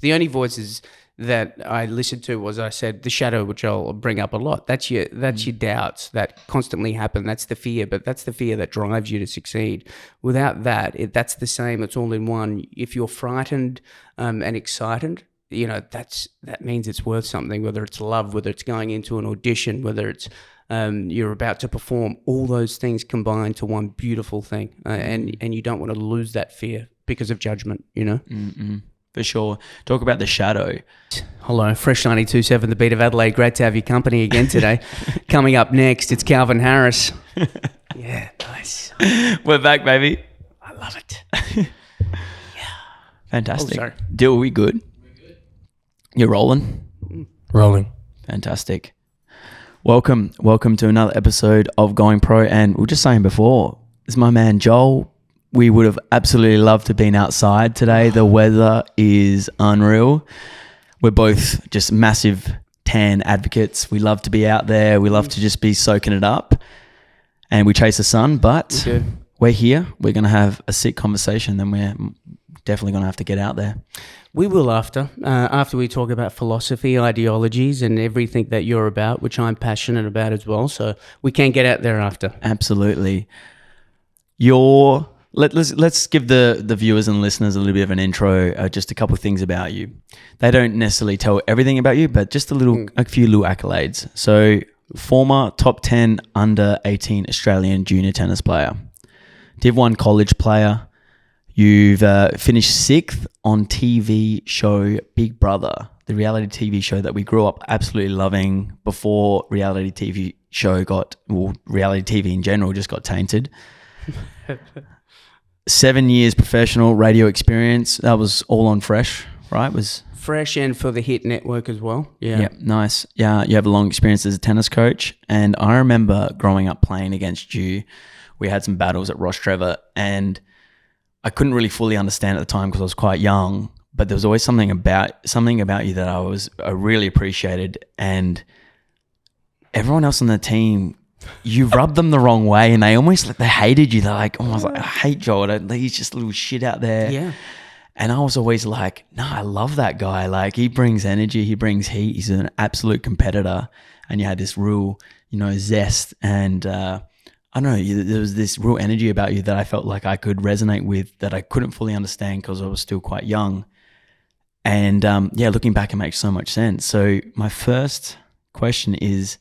The only voices that I listened to was, I said, the shadow, which I'll bring up a lot. That's your doubts that constantly happen. That's the fear, but that's the fear that drives you to succeed. Without that, that's the same. It's all in one. If you're frightened and excited, that means it's worth something. Whether it's love, whether it's going into an audition, whether it's you're about to perform, all those things combine to one beautiful thing, and you don't want to lose that fear because of judgment. Mm-mm. For sure. Talk about the shadow. Hello, Fresh 92.7, the Beat of Adelaide. Great to have your company again today. Coming up next, it's Calvin Harris. Yeah, nice. We're back, baby. I love it. Yeah. Fantastic. Oh, sorry. Dill, we good? We're good. You're rolling? Rolling. Fantastic. Welcome to another episode of Going Pro. And we were just saying before, this is my man Joel. We would have absolutely loved to have been outside today. The weather is unreal. We're both just massive tan advocates. We love to be out there. We love to just be soaking it up. And we chase the sun, but we're here. We're going to have a sick conversation. Then we're definitely going to have to get out there. We will after we talk about philosophy, ideologies, and everything that you're about, which I'm passionate about as well. So we can get out there after. Absolutely. Let's give the viewers and listeners a little bit of an intro, just a couple of things about you. They don't necessarily tell everything about you, but just a few little accolades. So, former top 10 under 18 Australian junior tennis player, Div 1 college player. You've finished 6th on TV show Big Brother, the reality TV show that we grew up absolutely loving before reality TV in general just got tainted. 7 years professional radio experience. That was all on Fresh, right? Was Fresh and for the Hit Network as well. Yeah, nice. Yeah, you have a long experience as a tennis coach. And I remember growing up playing against you. We had some battles at Ross Trevor, and I couldn't really fully understand at the time because I was quite young. But there was always something about you that I really appreciated, and everyone else on the team, you rubbed them the wrong way, and they hated you. They're like, almost like, I hate Joel. He's just a little shit out there. Yeah. And I was always like, no, I love that guy. Like, he brings energy, he brings heat. He's an absolute competitor. And you had this real, zest. And I don't know, there was this real energy about you that I felt like I could resonate with, that I couldn't fully understand because I was still quite young. And looking back, it makes so much sense. So my first question is,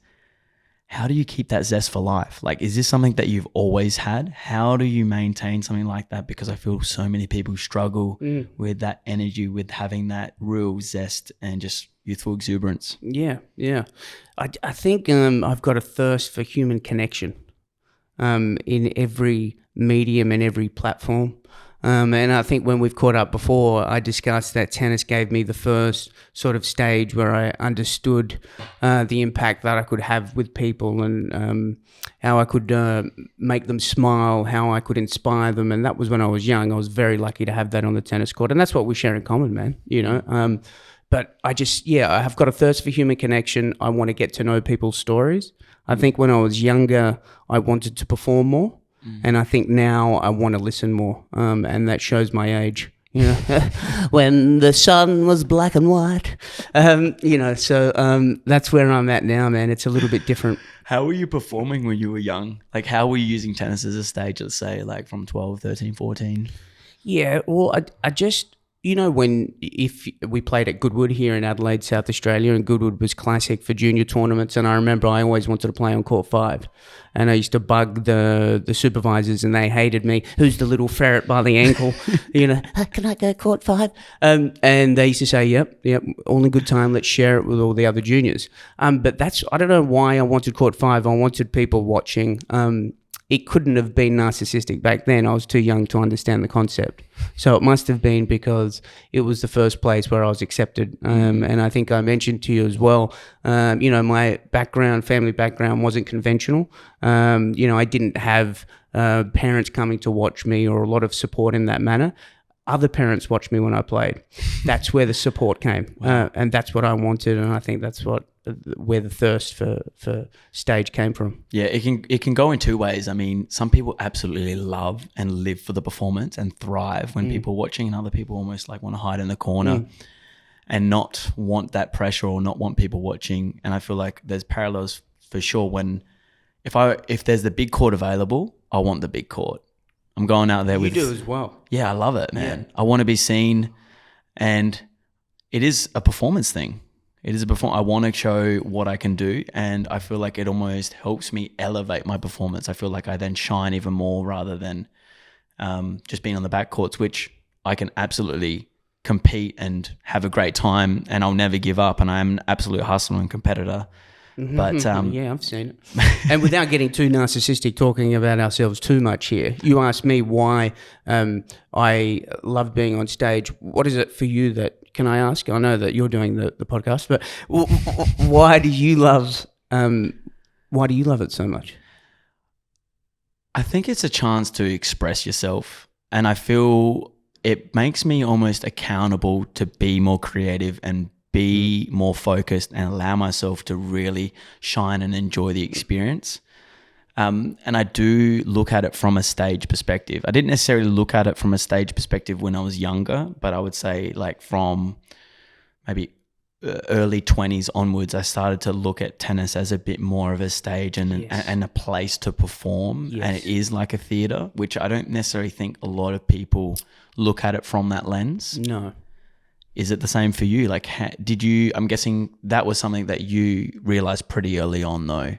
how do you keep that zest for life? Like, is this something that you've always had? How do you maintain something like that? Because I feel so many people struggle with that energy, with having that real zest and just youthful exuberance. Yeah. I think I've got a thirst for human connection in every medium and every platform. And I think when we've caught up before, I discussed that tennis gave me the first sort of stage where I understood the impact that I could have with people, and how I could make them smile, how I could inspire them. And that was when I was young. I was very lucky to have that on the tennis court. And that's what we share in common, man, But I have got a thirst for human connection. I want to get to know people's stories. I think when I was younger, I wanted to perform more. And I think now I want to listen more, and that shows my age. When the sun was black and white, so that's where I'm at now, man. It's a little bit different. How were you performing when you were young? Like, how were you using tennis as a stage, let's say, like from 12, 13, 14? Yeah, well, I just... if we played at Goodwood here in Adelaide, South Australia, and Goodwood was classic for junior tournaments, and I remember I always wanted to play on court 5, and I used to bug the supervisors, and they hated me. Who's the little ferret by the ankle? Can I go court 5? And they used to say, yep, all in good time, let's share it with all the other juniors. But I don't know why I wanted court 5. I wanted people watching. It couldn't have been narcissistic back then. I was too young to understand the concept. So it must have been because it was the first place where I was accepted. And I think I mentioned to you as well, my family background wasn't conventional. I didn't have parents coming to watch me or a lot of support in that manner. Other parents watched me when I played. That's where the support came. Wow. And that's what I wanted. And I think that's where the thirst for stage came from. Yeah, it can go in two ways. I mean, some people absolutely love and live for the performance and thrive when people are watching, and other people almost like want to hide in the corner. and not want that pressure or not want people watching. And I feel like there's parallels for sure when if there's the big court available, I want the big court. I'm going out there with... You do as well. Yeah, I love it, man. Yeah. I want to be seen, and it is a performance thing. It is I want to show what I can do, and I feel like it almost helps me elevate my performance. I feel like I then shine even more rather than just being on the back courts, which I can absolutely compete and have a great time, and I'll never give up, and I'm an absolute hustler and competitor. But yeah, I've seen it. And without getting too narcissistic, talking about ourselves too much here, you asked me why I love being on stage. What is it for you that, can I ask? I know that you're doing the podcast, but why do you love it so much? I think it's a chance to express yourself, and I feel it makes me almost accountable to be more creative and be more focused and allow myself to really shine and enjoy the experience. And I do look at it from a stage perspective. I didn't necessarily look at it from a stage perspective when I was younger, but I would say like from maybe early 20s onwards, I started to look at tennis as a bit more of a stage and a place to perform. Yes. And it is like a theatre, which I don't necessarily think a lot of people look at it from that lens. No. Is it the same for you? Like, I'm guessing that was something that you realized pretty early on though.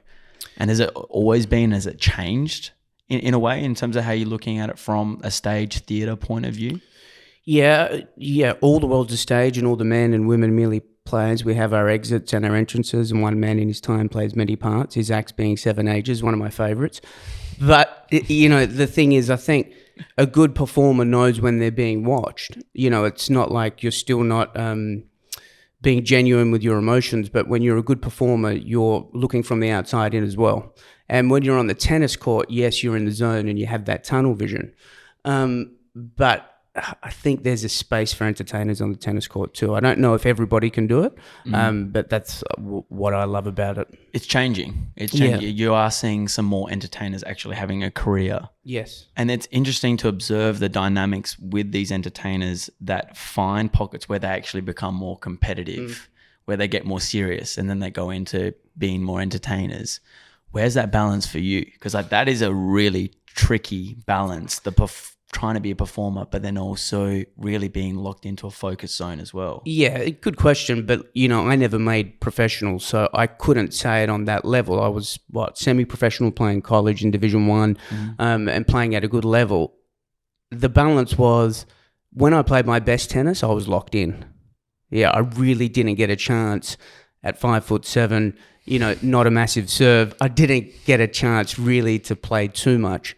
And has it always been, has it changed in a way in terms of how you're looking at it from a stage theatre point of view? Yeah. All the world's a stage, and all the men and women merely players. We have our exits and our entrances, and one man in his time plays many parts. His acts being 7 Ages, one of my favourites. But, the thing is, I think a good performer knows when they're being watched. It's not like you're still not being genuine with your emotions, but when you're a good performer, you're looking from the outside in as well. And when you're on the tennis court, yes, you're in the zone and you have that tunnel vision. But I think there's a space for entertainers on the tennis court too. I don't know if everybody can do it, but that's what I love about it. It's changing. Yeah. You are seeing some more entertainers actually having a career. Yes. And it's interesting to observe the dynamics with these entertainers that find pockets where they actually become more competitive, where they get more serious, and then they go into being more entertainers. Where's that balance for you? Because that is a really tricky balance, trying to be a performer, but then also really being locked into a focus zone as well. Yeah, good question. But, I never made professional, so I couldn't say it on that level. I was, semi-professional, playing college in Division 1 and playing at a good level. The balance was when I played my best tennis, I was locked in. Yeah, I really didn't get a chance at 5'7", not a massive serve. I didn't get a chance really to play too much.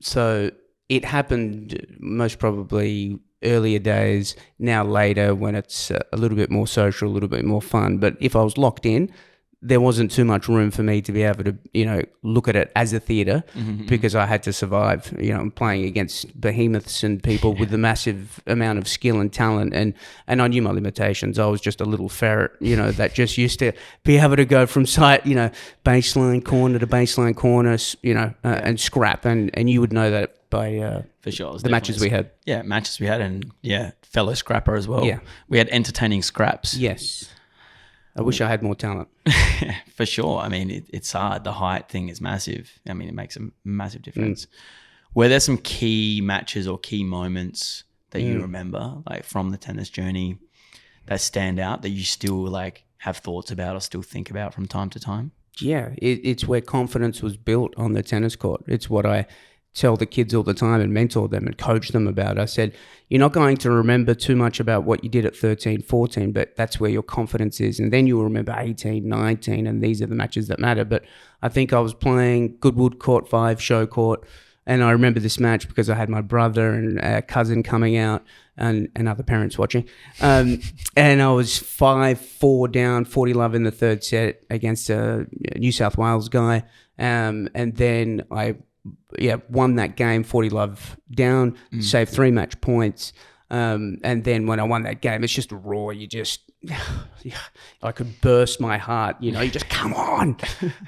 So it happened most probably earlier days, now later when it's a little bit more social, a little bit more fun. But if I was locked in, there wasn't too much room for me to be able to, look at it as a theatre because I had to survive. I'm playing against behemoths and people with a massive amount of skill and talent, and I knew my limitations. I was just a little ferret, that just used to be able to go from baseline corner to baseline corner, and scrap, and you would know that by for sure the matches we had. Yeah, matches we had, and fellow scrapper as well. Yeah, we had entertaining scraps. Yes. I wish I had more talent. For sure. I mean, it's hard. The height thing is massive. I mean, it makes a massive difference. Were there some key matches or key moments that you remember, like from the tennis journey, that stand out that you still have thoughts about or still think about from time to time? Yeah, it's where confidence was built on the tennis court. It's what I tell the kids all the time and mentor them and coach them about. I said, you're not going to remember too much about what you did at 13, 14, but that's where your confidence is. And then you will remember 18, 19, and these are the matches that matter. But I think I was playing Goodwood Court 5, show court, and I remember this match because I had my brother and a cousin coming out and other parents watching. And I was 5-4 down, 40-love in the third set against a New South Wales guy. And then I won that game, 40-love down, saved 3 match points. And then when I won that game, it's just raw. You just, I could burst my heart, you just come on.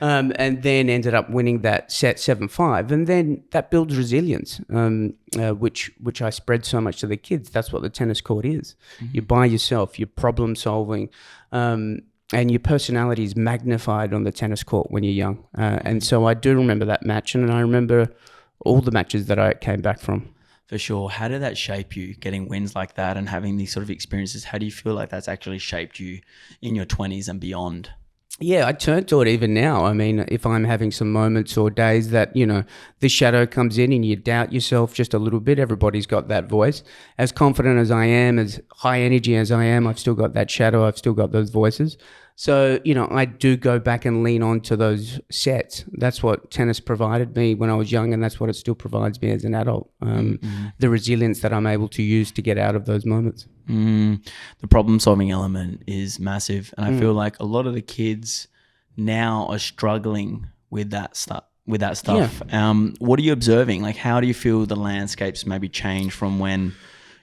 And then ended up winning that set 7-5. And then that builds resilience, which I spread so much to the kids. That's what the tennis court is. You're by yourself, you're problem solving, and your personality is magnified on the tennis court when you're young. And so I do remember that match, and I remember all the matches that I came back from. For sure. How did that shape you, getting wins like that and having these sort of experiences? How do you feel like that's actually shaped you in your 20s and beyond? Yeah, I turn to it even now. I mean, if I'm having some moments or days that, the shadow comes in and you doubt yourself just a little bit, everybody's got that voice. As confident as I am, as high energy as I am, I've still got that shadow. I've still got those voices. So, I do go back and lean on to those sets. That's what tennis provided me when I was young, and that's what it still provides me as an adult. The resilience that I'm able to use to get out of those moments. The problem-solving element is massive, and I feel like a lot of the kids now are struggling with that stuff. Yeah. What are you observing? Like, how do you feel the landscapes maybe change from when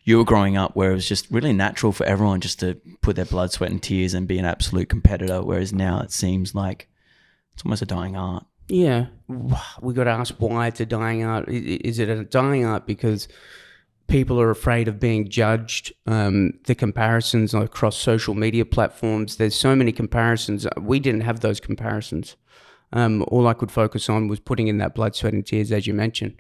you were growing up, where it was just really natural for everyone just to put their blood, sweat and tears and be an absolute competitor, whereas now it seems like it's almost a dying art? Yeah. We got to ask why it's a dying art. Is it a dying art because people are afraid of being judged? The comparisons across social media platforms, there's so many comparisons. We didn't have those comparisons. All I could focus on was putting in that blood, sweat and tears, as you mentioned.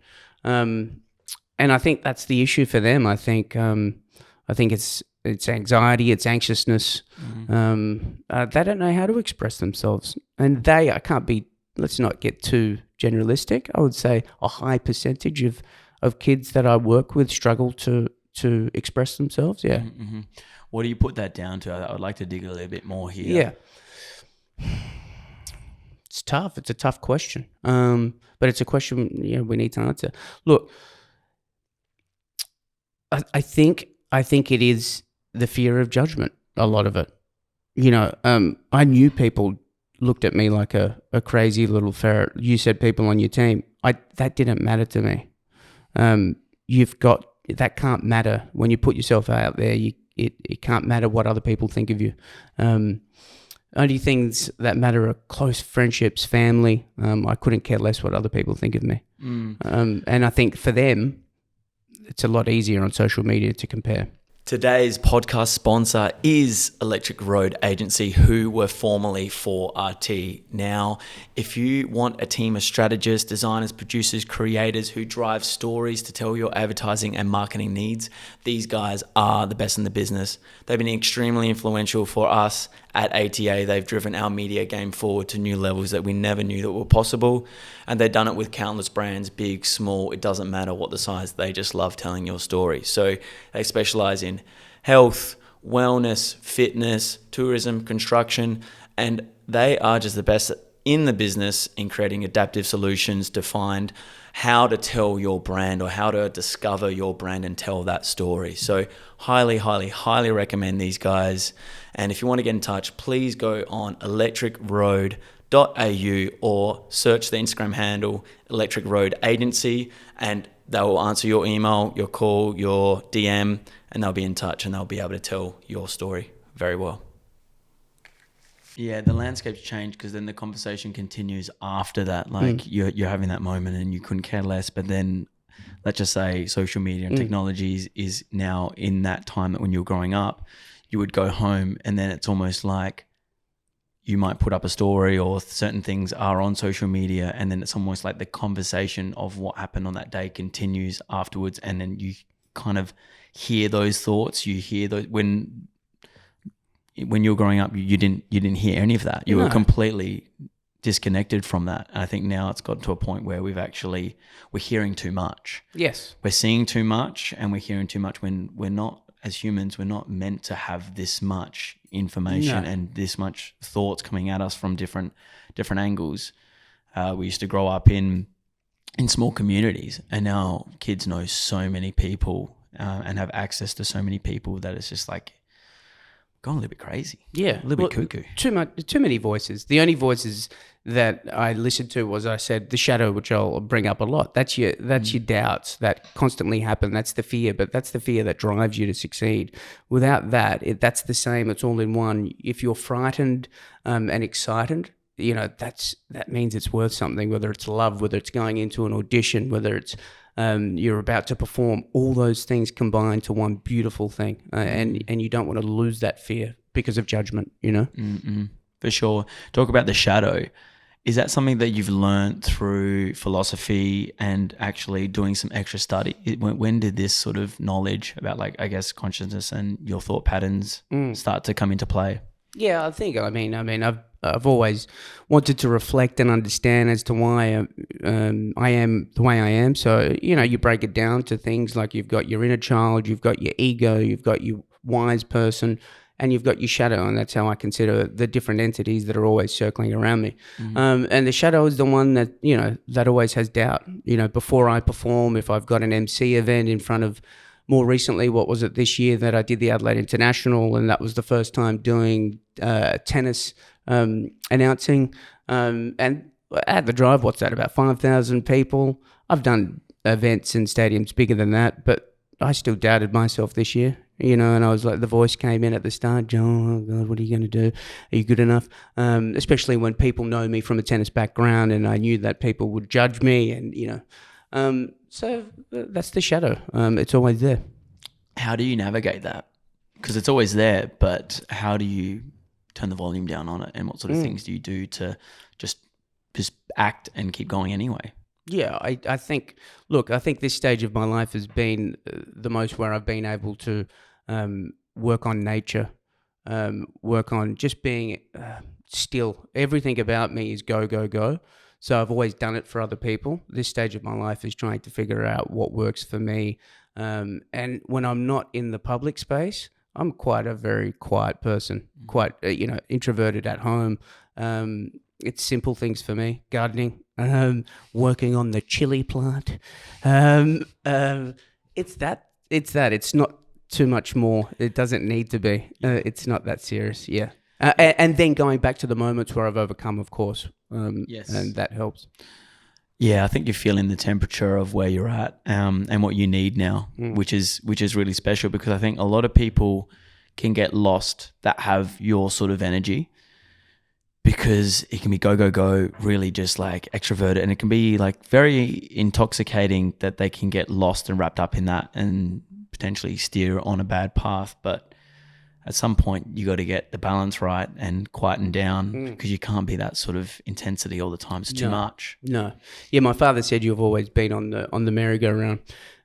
And I think that's the issue for them. I think it's anxiety, it's anxiousness. They don't know how to express themselves. And let's not get too generalistic. I would say a high percentage of kids that I work with struggle to express themselves. Yeah. Mm-hmm. What do you put that down to? I would like to dig a little bit more here. Yeah. It's tough. It's a tough question. But it's a question we need to answer. Look, I think it is the fear of judgment, a lot of it. I knew people looked at me like a crazy little ferret. You said people on your team. That didn't matter to me. That can't matter when you put yourself out there. It can't matter what other people think of you. Only things that matter are close friendships, family. I couldn't care less what other people think of me. And I think for them, it's a lot easier on social media to compare. Today's podcast sponsor is Electric Road Agency, who were formerly 4RT. Now, if you want a team of strategists, designers, producers, creators who drive stories to tell your advertising and marketing needs, these guys are the best in the business. They've been extremely influential for us at ATA. They've driven our media game forward to new levels that we never knew that were possible. And they've done it with countless brands, big, small, it doesn't matter what the size. They just love telling your story. So they specialize in health, wellness, fitness, tourism, construction, and they are just the best in the business in creating adaptive solutions to find how to tell your brand or how to discover your brand and tell that story. So highly, highly, highly recommend these guys. And if you want to get in touch, please go on electricroad.au or search the Instagram handle Electric Road Agency, and they will answer your email, your call, your DM, and they'll be in touch and they'll be able to tell your story very well. Yeah, the landscape's changed because then the conversation continues after that. Like you're having that moment and you couldn't care less, but then let's just say social media and technology is now in that time that when you were growing up, you would go home and then it's almost like you might put up a story or certain things are on social media, and then it's almost like the conversation of what happened on that day continues afterwards, and then you kind of hear those thoughts. You hear those when you were growing up, you didn't hear any of that. You were completely disconnected from that. And I think now it's gotten to a point where we're hearing too much. Yes. We're seeing too much and we're hearing too much when we're not, as humans, we're not meant to have this much information and this much thoughts coming at us from different angles. We used to grow up in small communities, and now kids know so many people and have access to so many people that it's just like, gone a little bit crazy. Yeah. A little bit cuckoo. Too many voices. The only voices that I listened to was, I said, the shadow, which I'll bring up a lot. That's your doubts that constantly happen. That's the fear, but that's the fear that drives you to succeed. Without that, that's the same. It's all in one. If you're frightened and excited, that means it's worth something, whether it's love, whether it's going into an audition, whether it's you're about to perform. All those things combine to one beautiful thing. And you don't want to lose that fear because of judgment, For sure. Talk about the shadow. Is that something that you've learned through philosophy and actually doing some extra study? When did this sort of knowledge about, like, I guess, consciousness and your thought patterns start to come into play? Yeah, I think. I mean, I've always wanted to reflect and understand as to why I am the way I am. So you break it down to things like you've got your inner child, you've got your ego, you've got your wise person, and you've got your shadow, and that's how I consider the different entities that are always circling around me. And the shadow is the one that, that always has doubt. Before I perform, if I've got an MC event in front of, more recently, what was it this year that I did the Adelaide International, and that was the first time doing tennis announcing. And at the Drive, what's that, about 5,000 people? I've done events in stadiums bigger than that, but I still doubted myself this year. And I was like, the voice came in at the start, Joel, oh God, what are you going to do? Are you good enough? Especially when people know me from a tennis background, and I knew that people would judge me, and, so that's the shadow. It's always there. How do you navigate that? Because it's always there, but how do you turn the volume down on it, and what sort of things do you do to just act and keep going anyway? Yeah, I think this stage of my life has been the most where I've been able to work on nature, work on just being still. Everything about me is go, go, go. So I've always done it for other people. This stage of my life is trying to figure out what works for me. And when I'm not in the public space, I'm quite a very quiet person, quite, introverted at home. It's simple things for me, gardening, working on the chili plant. It's that. It's not too much more. It doesn't need to be. It's not that serious, yeah. And then going back to the moments where I've overcome, of course. Yes. And that helps. Yeah, I think you're feeling the temperature of where you're at and what you need now, which is really special, because I think a lot of people can get lost that have your sort of energy, because it can be go, go, go, really just like extroverted, and it can be like very intoxicating that they can get lost and wrapped up in that and potentially steer on a bad path. But at some point you got to get the balance right and quieten down, because you can't be that sort of intensity all the time. It's too much. No. Yeah, my father said you've always been on the merry-go-round.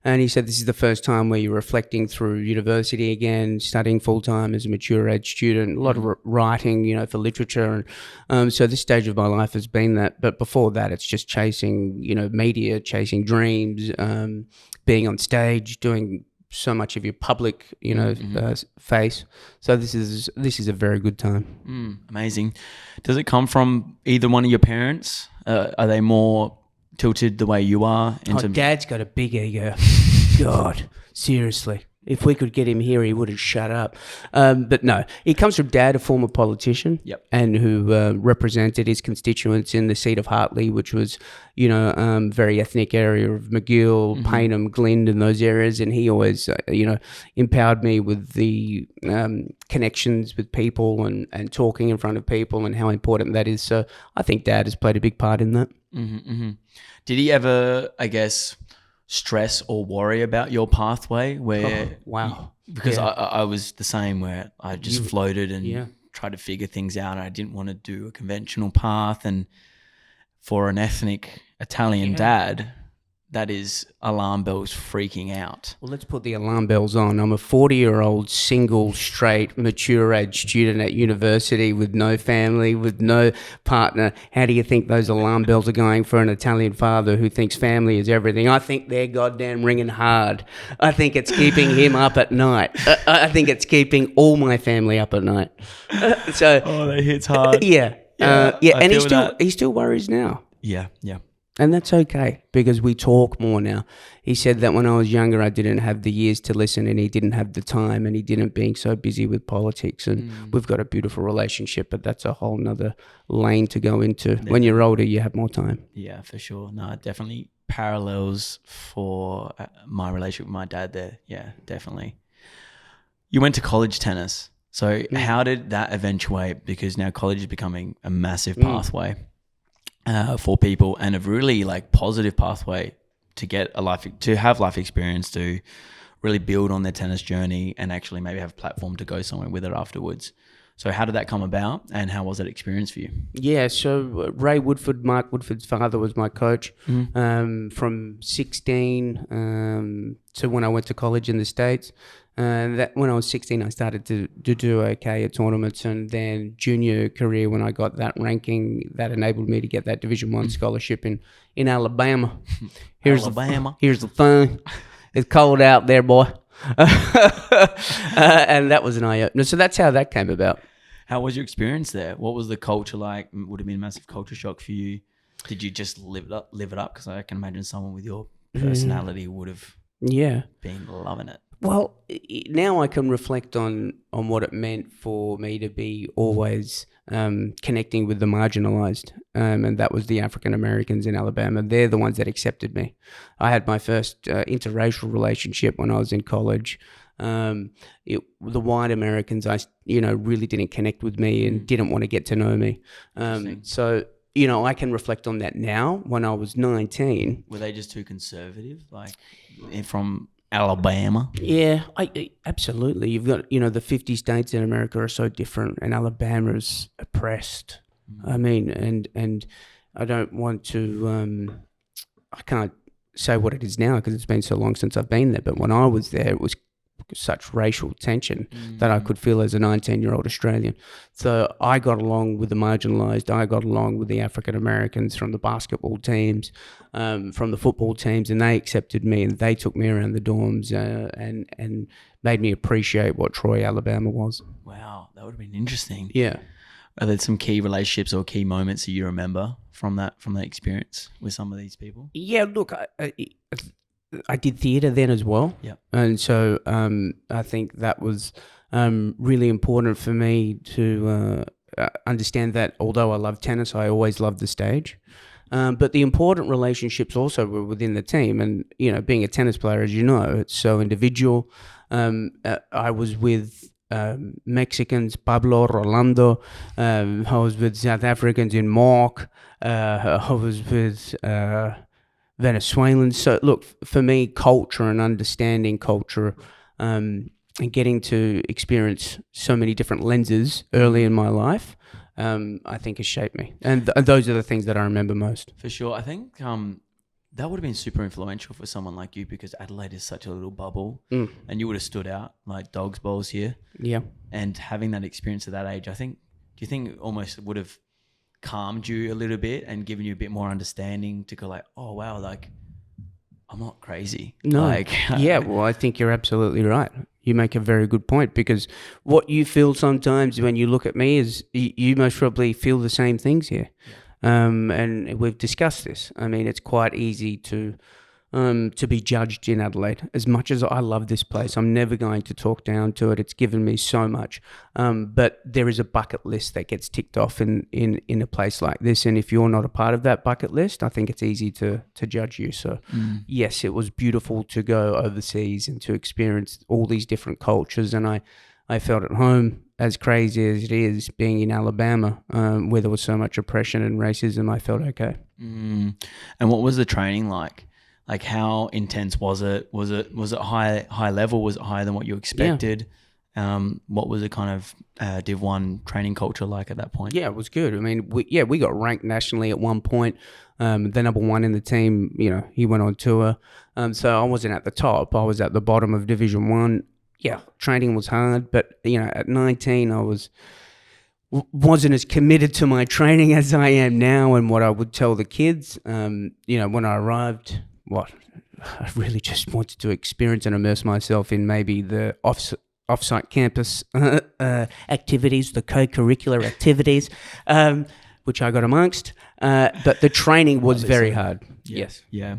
And he said this is the first time where you're reflecting through university again, studying full-time as a mature age student, a lot of writing, for literature. And so this stage of my life has been that. But before that, it's just chasing, media, chasing dreams, being on stage, doing so much of your public, face. So this is a very good time. Amazing. Does it come from either one of your parents? Are they more tilted the way you are? Dad's got a big ego. God, seriously. If we could get him here, he wouldn't shut up. But no, he comes from Dad, a former politician, and who represented his constituents in the seat of Hartley, which was, very ethnic area of McGill, Payneham, Glynde, and those areas. And he always, empowered me with the connections with people and talking in front of people and how important that is. So I think Dad has played a big part in that. Did he ever, I guess, stress or worry about your pathway where because I was the same, where I just floated and tried to figure things out. I didn't want to do a conventional path, and for an ethnic Italian dad, that is alarm bells freaking out. Well, let's put the alarm bells on. I'm a 40-year-old single, straight, mature age student at university with no family, with no partner. How do you think those alarm bells are going for an Italian father who thinks family is everything? I think they're goddamn ringing hard. I think it's keeping him up at night. I think it's keeping all my family up at night. That hits hard. And he still worries now. Yeah. And that's okay because we talk more now. He said that when I was younger, I didn't have the years to listen and he didn't have the time and he didn't being so busy with politics. And we've got a beautiful relationship, but that's a whole nother lane to go into. When you're older, you have more time. Yeah, for sure. No, definitely parallels for my relationship with my dad there. Yeah, definitely. You went to college tennis. So how did that eventuate? Because now college is becoming a massive pathway. For people, and a really like positive pathway to get to have life experience, to really build on their tennis journey and actually maybe have a platform to go somewhere with it afterwards. So how did that come about and how was that experience for you? Yeah, so Ray Woodford, Mark Woodford's father, was my coach from 16 to when I went to college in the States. That when I was 16, I started to do okay at tournaments, and then junior career when I got that ranking, that enabled me to get that Division 1 scholarship in Alabama. Here's the thing. It's cold out there, boy. And that was an eye-opener. So that's how that came about. How was your experience there? What was the culture like? Would have been a massive culture shock for you. Did you just live it up? Because I can imagine someone with your personality would have been loving it. Well, now I can reflect on what it meant for me to be always connecting with the marginalized, and that was the African Americans in Alabama. They're the ones that accepted me. I had my first interracial relationship when I was in college. The white Americans, really didn't connect with me and didn't want to get to know me. So, I can reflect on that now. When I was 19, were they just too conservative, like from Alabama? Yeah, absolutely. You've got, the 50 states in America are so different, and Alabama is oppressed. I mean, and I don't want to, I can't say what it is now because it's been so long since I've been there, but when I was there, it was such racial tension that I could feel as a 19-year-old Australian. So I got along with the marginalised. I got along with the African Americans from the basketball teams, from the football teams, and they accepted me and they took me around the dorms and made me appreciate what Troy, Alabama was. Wow, that would have been interesting. Yeah. Are there some key relationships or key moments that you remember from that experience with some of these people? Yeah, look, I did theatre then as well. Yeah. And so I think that was really important for me to understand that although I love tennis, I always loved the stage. But the important relationships also were within the team. And, being a tennis player, as you know, it's so individual. I was with Mexicans, Pablo, Rolando. I was with South Africans in Mark. I was with Venezuelans. So look, for me, culture and understanding culture and getting to experience so many different lenses early in my life, I think has shaped me. And those are the things that I remember most. For sure. I think that would have been super influential for someone like you because Adelaide is such a little bubble and you would have stood out like dog's balls here. Yeah. And having that experience at that age, do you think it almost would have calmed you a little bit and given you a bit more understanding to go like, oh, wow, like I'm not crazy. No. Yeah, well, I think you're absolutely right. You make a very good point because what you feel sometimes when you look at me is you most probably feel the same things here. Yeah. And we've discussed this. I mean, it's quite easy to be judged in Adelaide. As much as I love this place, I'm never going to talk down to it. It's given me so much. But there is a bucket list that gets ticked off in a place like this. And if you're not a part of that bucket list, I think it's easy to judge you. So yes, it was beautiful to go overseas and to experience all these different cultures. And I felt at home, as crazy as it is, being in Alabama, where there was so much oppression and racism. I felt okay. And what was the training like? Like how intense was it? Was it high level? Was it higher than what you expected? Yeah. What was the kind of Div 1 training culture like at that point? Yeah, it was good. I mean, we got ranked nationally at one point. The number one in the team, he went on tour. So I wasn't at the top. I was at the bottom of Division 1. Yeah, training was hard, but at 19 I wasn't as committed to my training as I am now. And what I would tell the kids, when I arrived, I really just wanted to experience and immerse myself in maybe the off-site campus activities, the co-curricular activities. which I got amongst. But the training was very hard. Yes. Yeah.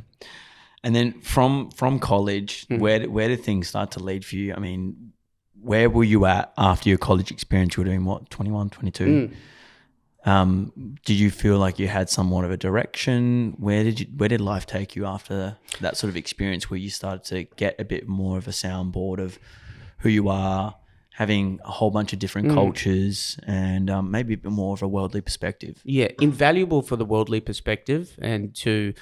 And then from college, where did things start to lead for you? I mean, where were you at after your college experience? You were doing what, 21, 22? Did you feel like you had somewhat of a direction? Where did life take you after that sort of experience where you started to get a bit more of a soundboard of who you are, having a whole bunch of different cultures and maybe a bit more of a worldly perspective? Yeah, invaluable for the worldly perspective and to,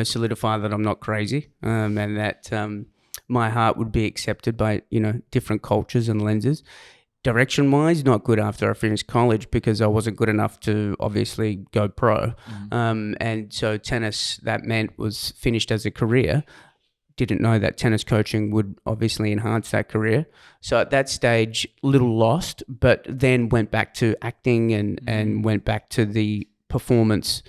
solidify that I'm not crazy and that my heart would be accepted by, different cultures and lenses. Direction-wise, not good after I finished college because I wasn't good enough to obviously go pro. And so tennis, that meant, was finished as a career. Didn't know that tennis coaching would obviously enhance that career. So at that stage, little lost, but then went back to acting and went back to the performance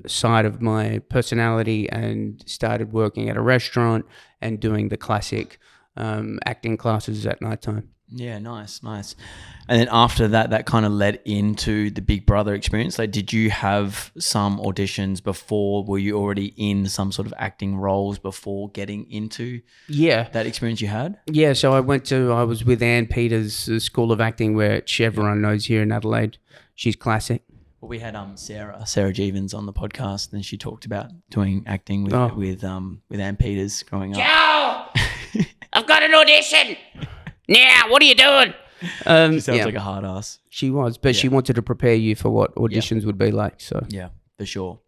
side of my personality and started working at a restaurant and doing the classic acting classes at nighttime. Yeah, nice. And then after that, that kind of led into the Big Brother experience. Like, did you have some auditions before? Were you already in some sort of acting roles before getting into that experience you had? Yeah, so I was with Ann Peters' School of Acting, which everyone knows here in Adelaide. She's classic. Well, we had Sarah Jeevens on the podcast, and she talked about doing acting with Ann Peters growing up. Joel, I've got an audition. Now, what are you doing? She sounds like a hard ass. She was, but she wanted to prepare you for what auditions would be like. So yeah, for sure.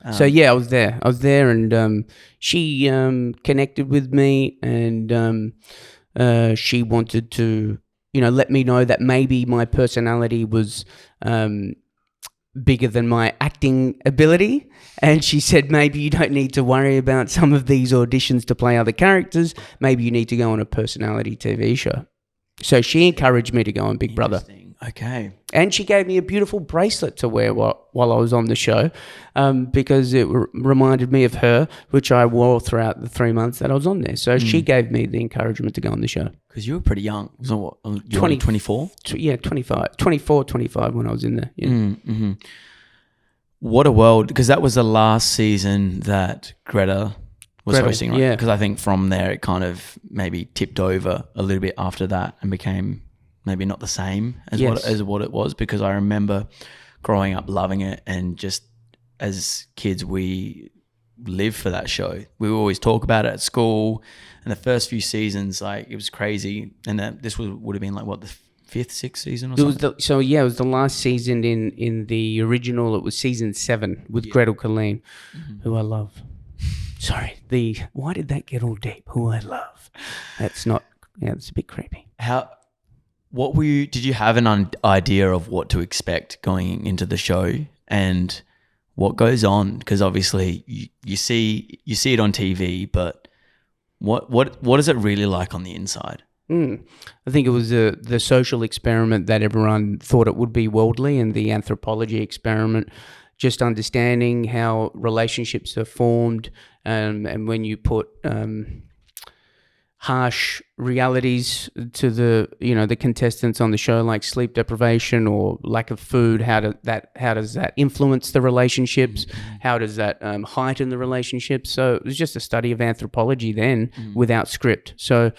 I was there, and she connected with me, and she wanted to, let me know that maybe my personality was bigger than my acting ability. And she said, maybe you don't need to worry about some of these auditions to play other characters. Maybe you need to go on a personality TV show. So she encouraged me to go on Big Brother. Okay. And she gave me a beautiful bracelet to wear while I was on the show because it reminded me of her, which I wore throughout the 3 months that I was on there. So she gave me the encouragement to go on the show. Because you were pretty young. So what, you were 24? Yeah, 24, 25 when I was in there. Yeah. What a world, because that was the last season that Greta was hosting, right? Yeah. Because I think from there it kind of maybe tipped over a little bit after that and became maybe not the same as what it was, because I remember growing up loving it, and just as kids we lived for that show. We would always talk about it at school, and the first few seasons, like, it was crazy. And that this would have been like, what, the 5th, 6th season or something? It was the last season in the original. It was season 7 with Gretel Colleen, who I love. Sorry, why did that get all deep? Who I love. That's not, it's a bit creepy. Did you have an idea of what to expect going into the show and what goes on? Because obviously you see it on TV, but what is it really like on the inside? I think it was the social experiment that everyone thought it would be worldly, and the anthropology experiment, just understanding how relationships are formed, and when you put harsh realities to the contestants on the show, like sleep deprivation or lack of food, how does that influence the relationships? How does that heighten the relationships? So it was just a study of anthropology then without script. So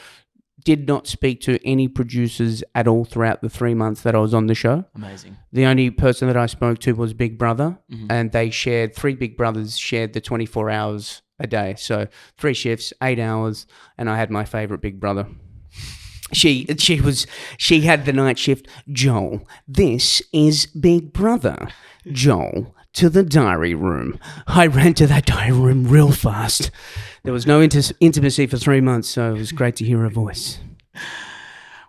did not speak to any producers at all throughout the 3 months that I was on the show. Amazing. The only person that I spoke to was Big Brother, and they shared, 3 Big Brothers shared the 24 hours a day. So 3 shifts, 8 hours, and I had my favorite Big Brother. She had the night shift. Joel, this is Big Brother. Joel, to the diary room. I ran to that diary room real fast. There was no intimacy for 3 months, so it was great to hear her voice.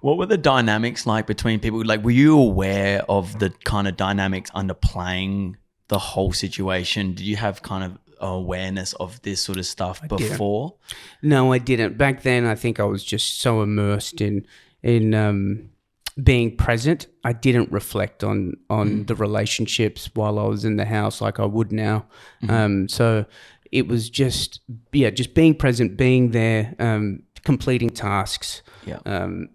What were the dynamics like between people? Like, were you aware of the kind of dynamics underplaying the whole situation? Did you have kind of awareness of this sort of stuff before? No, I didn't. Back then, I think I was just so immersed in being present. I didn't reflect on the relationships while I was in the house like I would now. So it was just being present, being there, completing tasks. Yeah.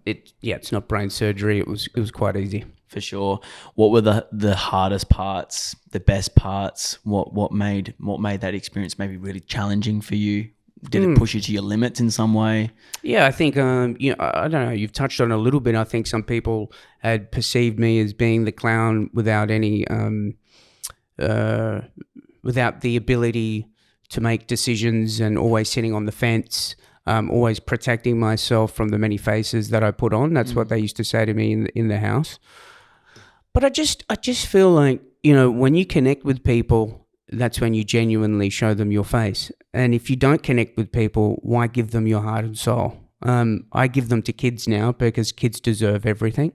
It's not brain surgery. It was quite easy. For sure. What were the hardest parts, the best parts? What made that experience maybe really challenging for you? Did it push you to your limits in some way? Yeah, I think I don't know. You've touched on it a little bit. I think some people had perceived me as being the clown without any, without the ability to make decisions and always sitting on the fence. Always protecting myself from the many faces that I put on. That's what they used to say to me in the house. But I just feel like, when you connect with people, that's when you genuinely show them your face. And if you don't connect with people, why give them your heart and soul? I give them to kids now because kids deserve everything.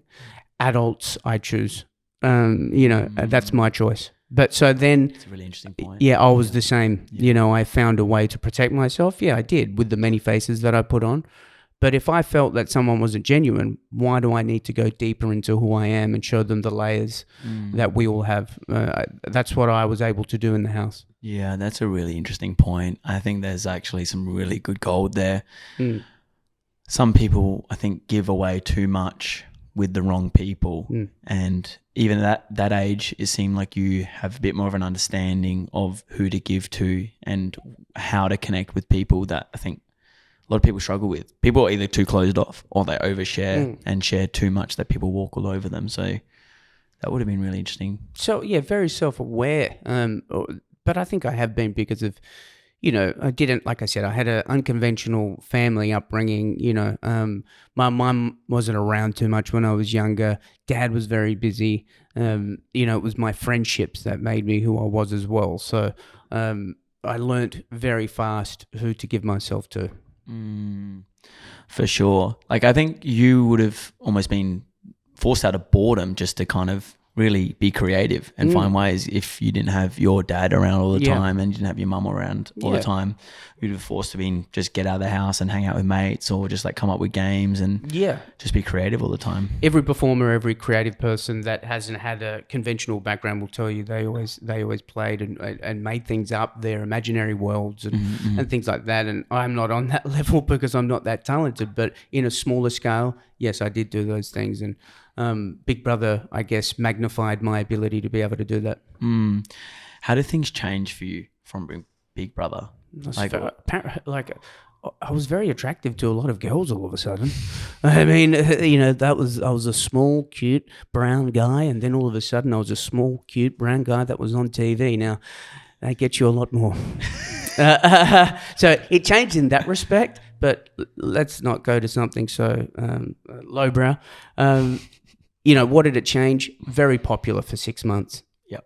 Adults, I choose. That's my choice. But so then, it's a really interesting point. Yeah, I was the same. Yeah. I found a way to protect myself. Yeah, I did, with the many faces that I put on. But if I felt that someone wasn't genuine, why do I need to go deeper into who I am and show them the layers that we all have? That's what I was able to do in the house. Yeah, that's a really interesting point. I think there's actually some really good gold there. Some people, I think, give away too much with the wrong people. And even at that age, it seemed like you have a bit more of an understanding of who to give to and how to connect with people that I think a lot of people struggle with. People are either too closed off or they overshare and share too much that people walk all over them. So that would have been really interesting. So, yeah, very self-aware. But I think I have been because of, I didn't, like I said, I had an unconventional family upbringing. My mum wasn't around too much when I was younger. Dad was very busy. It was my friendships that made me who I was as well. So I learnt very fast who to give myself to. For sure. Like, I think you would have almost been forced out of boredom just to kind of really be creative and find ways. If you didn't have your dad around all the time and you didn't have your mum around all the time, you'd be forced to just get out of the house and hang out with mates or just like come up with games and just be creative all the time. Every performer, every creative person that hasn't had a conventional background will tell you they always played and made things up, their imaginary worlds and things like that. And I'm not on that level because I'm not that talented, but in a smaller scale, yes, I did do those things. And Big Brother, I guess, magnified my ability to be able to do that. How do things change for you from Big Brother? I was very attractive to a lot of girls all of a sudden. I mean, I was a small, cute, brown guy, and then all of a sudden I was a small, cute, brown guy that was on TV. Now, that gets you a lot more. So it changed in that respect, but let's not go to something so lowbrow. What did it change? Very popular for 6 months. Yep.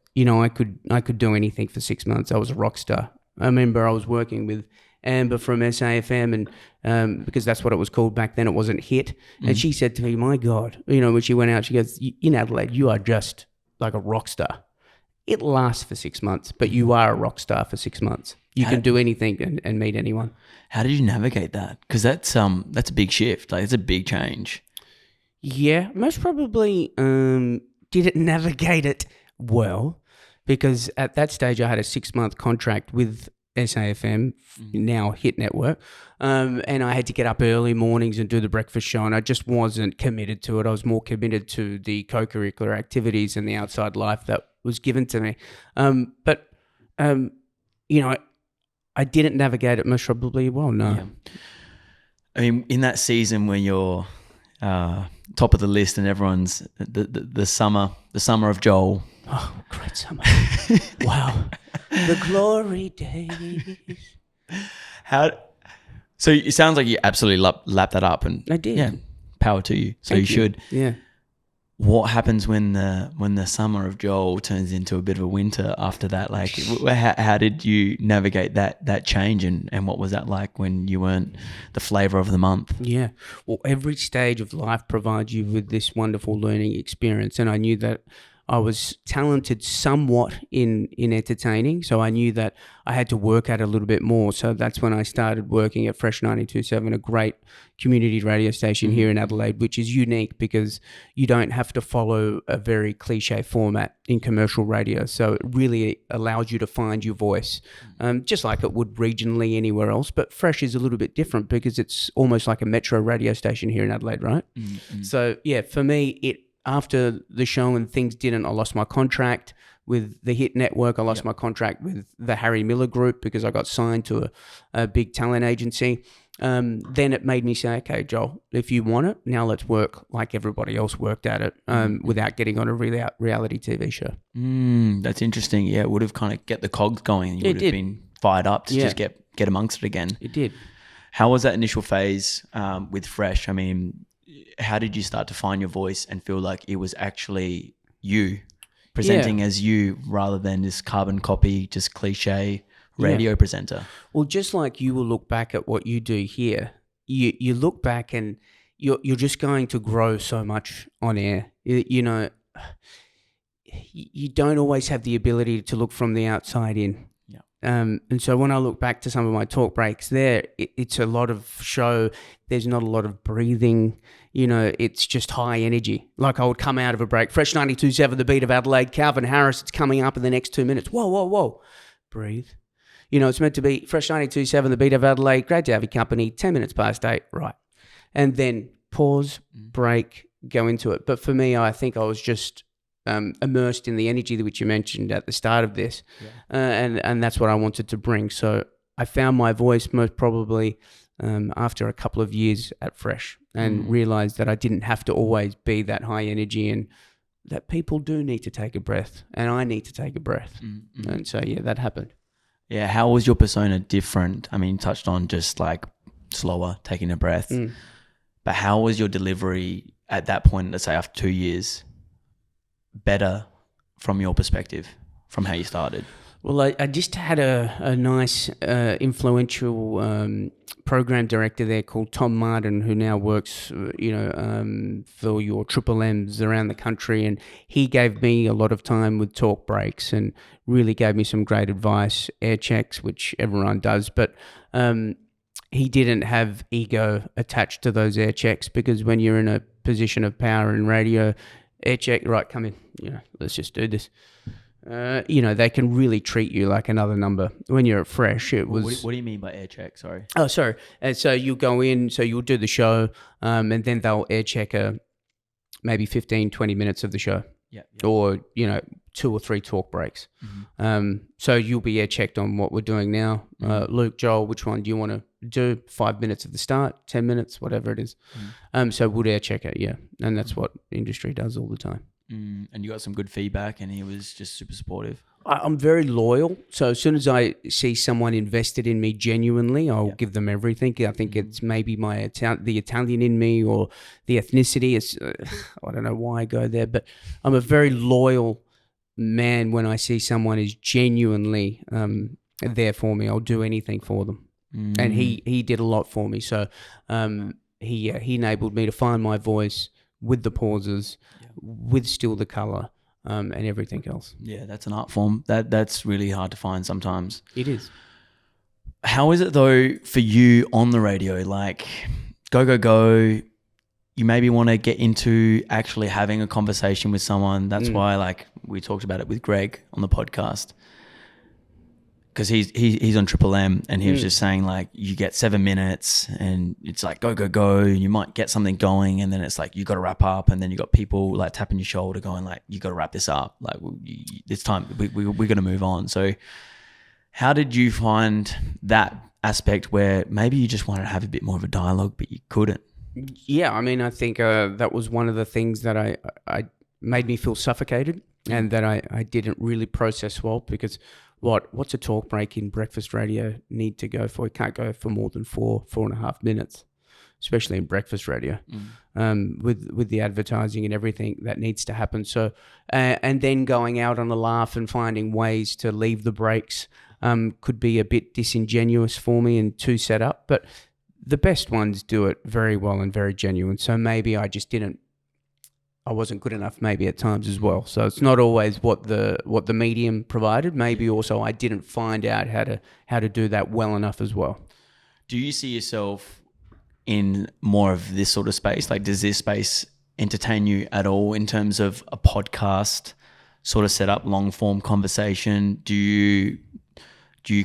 I could do anything for 6 months. I was a rock star. I remember I was working with Amber from SAFM, and because that's what it was called back then, it wasn't Hit. And she said to me, "My God," when she went out, she goes, "In Adelaide, you are just like a rock star." It lasts for 6 months, but you are a rock star for 6 months. You can do anything and meet anyone. How did you navigate that? Because that's a big shift. Like, it's a big change. Yeah, most probably didn't navigate it well, because at that stage I had a 6-month contract with SAFM, now Hit Network, and I had to get up early mornings and do the breakfast show, and I just wasn't committed to it. I was more committed to the co-curricular activities and the outside life that was given to me. But I didn't navigate it most probably well, no. Yeah. I mean, in that season when you're top of the list and everyone's the summer of Joel. Oh, great summer. Wow. The glory days. So it sounds like you absolutely lapped that up, and I did. Yeah, power to you. So you should. Yeah. What happens when the summer of Joel turns into a bit of a winter after that? Like, how did you navigate that change, and what was that like when you weren't the flavor of the month? Yeah. Well, every stage of life provides you with this wonderful learning experience, and I knew that I was talented somewhat in entertaining, so I knew that I had to work at it a little bit more. So that's when I started working at Fresh 92.7, a great community radio station here in Adelaide, which is unique because you don't have to follow a very cliche format in commercial radio. So it really allows you to find your voice, just like it would regionally anywhere else. But Fresh is a little bit different because it's almost like a metro radio station here in Adelaide, right? So yeah, for me, after the show and things didn't, I lost my contract with the Hit Network. I lost my contract with the Harry Miller Group because I got signed to a big talent agency. Then it made me say, okay, Joel, if you want it, now let's work like everybody else worked at it without getting on a reality TV show. That's interesting. Yeah, it would have kind of get the cogs going. You would have been fired up to just get amongst it again. It did. How was that initial phase with Fresh? I mean, how did you start to find your voice and feel like it was actually you presenting as you rather than this carbon copy, just cliche radio presenter? Well, just like you will look back at what you do here, you look back and you're just going to grow so much on air. You know, you don't always have the ability to look from the outside in. And so when I look back to some of my talk breaks there, it's a lot of show. There's not a lot of breathing. You know, it's just high energy. Like I would come out of a break, Fresh 92.7, the beat of Adelaide, Calvin Harris, it's coming up in the next 2 minutes. Whoa, whoa, whoa. Breathe. You know, it's meant to be Fresh 92.7, the beat of Adelaide, great to have your company, 10 minutes past 8, right. And then pause, break, go into it. But for me, I think I was just immersed in the energy which you mentioned at the start of this, and that's what I wanted to bring. So I found my voice most probably after a couple of years at Fresh and realized that I didn't have to always be that high energy and that people do need to take a breath and I need to take a breath. And so, yeah, that happened. Yeah, how was your persona different? I mean, you touched on just like slower, taking a breath, but how was your delivery at that point, let's say after 2 years, better from your perspective, from how you started? Well, I just had a nice, influential program director there called Tom Martin, who now works, for your Triple M's around the country, and he gave me a lot of time with talk breaks and really gave me some great advice, air checks, which everyone does, but he didn't have ego attached to those air checks because when you're in a position of power in radio, air check, right, come in, let's just do this. They can really treat you like another number. When you're at Fresh, it was... What do you mean by air check? Sorry. Oh, sorry. So you'll go in, so you'll do the show, and then they'll air check maybe 15, 20 minutes of the show. Yeah. Or, 2 or 3 talk breaks. So you'll be air checked on what we're doing now. Luke, Joel, which one do you want to do? 5 minutes at the start, 10 minutes, whatever it is. So we'll air check it, yeah. And that's what industry does all the time. And you got some good feedback and he was just super supportive. I'm very loyal. So as soon as I see someone invested in me genuinely, I'll give them everything. I think it's maybe the Italian in me or the ethnicity. It's I don't know why I go there, but I'm a very loyal man. When I see someone is genuinely there for me, I'll do anything for them. And he did a lot for me. So he enabled me to find my voice with the pauses, with still the color, and everything else. Yeah, that's an art form. That's really hard to find sometimes. It is. How is it though for you on the radio? Like, go. You maybe want to get into actually having a conversation with someone. That's why, like, we talked about it with Greg on the podcast. Because he's on Triple M and he was just saying, like, you get 7 minutes and it's like go. You might get something going and then it's like you got to wrap up, and then you got people like tapping your shoulder going like, you got to wrap this up. Like, it's time. We're going to move on. So how did you find that aspect where maybe you just wanted to have a bit more of a dialogue but you couldn't? Yeah, I mean, I think that was one of the things that I made me feel suffocated and that I didn't really process well, because what's a talk break in breakfast radio need to go for? It can't go for more than 4.5 minutes, especially in breakfast radio, with the advertising and everything that needs to happen. So, and then going out on a laugh and finding ways to leave the breaks could be a bit disingenuous for me and too set up. But the best ones do it very well and very genuine. So maybe I I wasn't good enough maybe at times as well. So it's not always what the medium provided. Maybe also I didn't find out how to do that well enough as well. Do you see yourself in more of this sort of space? Like, does this space entertain you at all in terms of a podcast sort of setup, long form conversation? Do you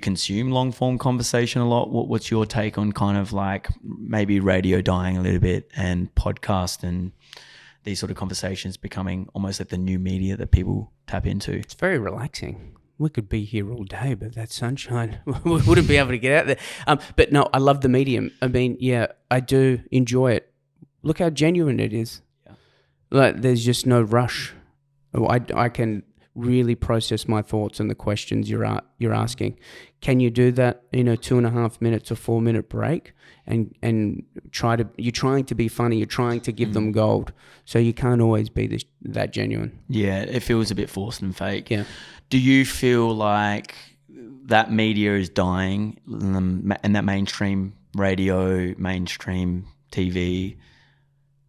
consume long form conversation a lot? What's your take on kind of like maybe radio dying a little bit and podcast and these sort of conversations becoming almost like the new media that people tap into? It's very relaxing. We could be here all day, but that sunshine, we wouldn't be able to get out there. But no, I love the medium. I mean, yeah, I do enjoy it. Look how genuine it is. Yeah. Like, there's just no rush. I can really process my thoughts and the questions you're asking. Can you do that in a 2.5 minutes or 4 minute break? And you're trying to be funny. You're trying to give them gold. So you can't always be that genuine. Yeah, it feels a bit forced and fake. Yeah. Do you feel like that media is dying and that mainstream radio, mainstream TV?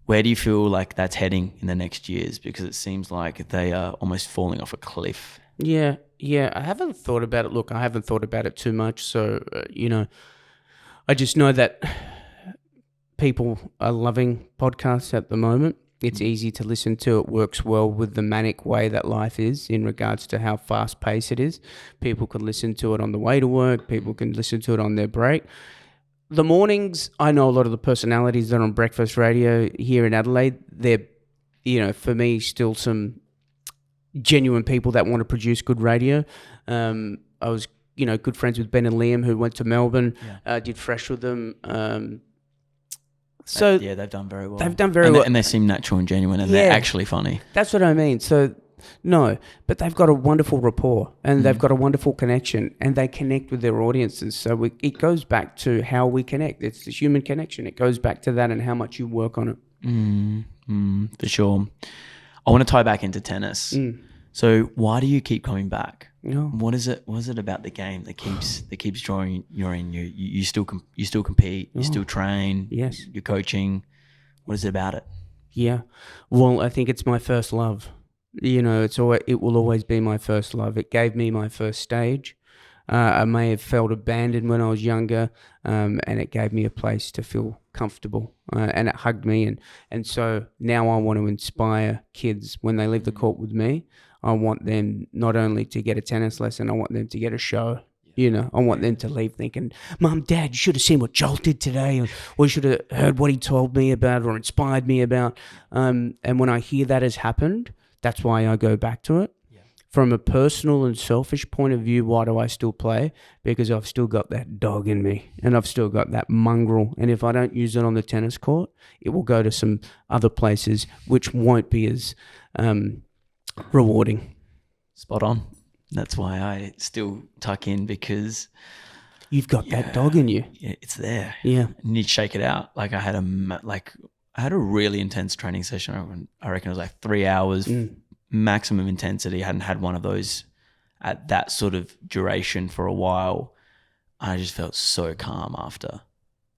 Where do you feel like that's heading in the next years? Because it seems like they are almost falling off a cliff. Yeah. I haven't thought about it. Look, I haven't thought about it too much. So, I just know that people are loving podcasts at the moment. It's easy to listen to. It works well with the manic way that life is in regards to how fast-paced it is. People can listen to it on the way to work. People can listen to it on their break. The mornings, I know a lot of the personalities that are on breakfast radio here in Adelaide. They're, for me, still some genuine people that want to produce good radio. I was, good friends with Ben and Liam, who went to Melbourne, did Fresh with them. So they've done very well. They've done very well. And they seem natural and genuine, and they're actually funny. That's what I mean. So, no, but they've got a wonderful rapport, and they've got a wonderful connection, and they connect with their audiences. So it goes back to how we connect. It's the human connection. It goes back to that and how much you work on it. For sure. I want to tie back into tennis. So why do you keep coming back? What is it about the game that keeps drawing you in? You still compete, you still train. Yes. You're coaching. What is it about it? Yeah. Well, I think it's my first love. It will always be my first love. It gave me my first stage. I may have felt abandoned when I was younger, and it gave me a place to feel comfortable, and it hugged me. And so now I want to inspire kids when they leave the court with me. I want them not only to get a tennis lesson, I want them to get a show. I want them to leave thinking, Mum, Dad, you should have seen what Joel did today, or you should have heard what he told me about or inspired me about. And when I hear that has happened, that's why I go back to it. Yeah. From a personal and selfish point of view, why do I still play? Because I've still got that dog in me, and I've still got that mongrel. And if I don't use it on the tennis court, it will go to some other places which won't be as rewarding. Spot on. That's why I still tuck in, because you've got that dog in you. Yeah, it's there. Yeah, and you shake it out. Like I had a really intense training session. I reckon it was like 3 hours, maximum intensity. I hadn't had one of those at that sort of duration for a while. I just felt so calm after,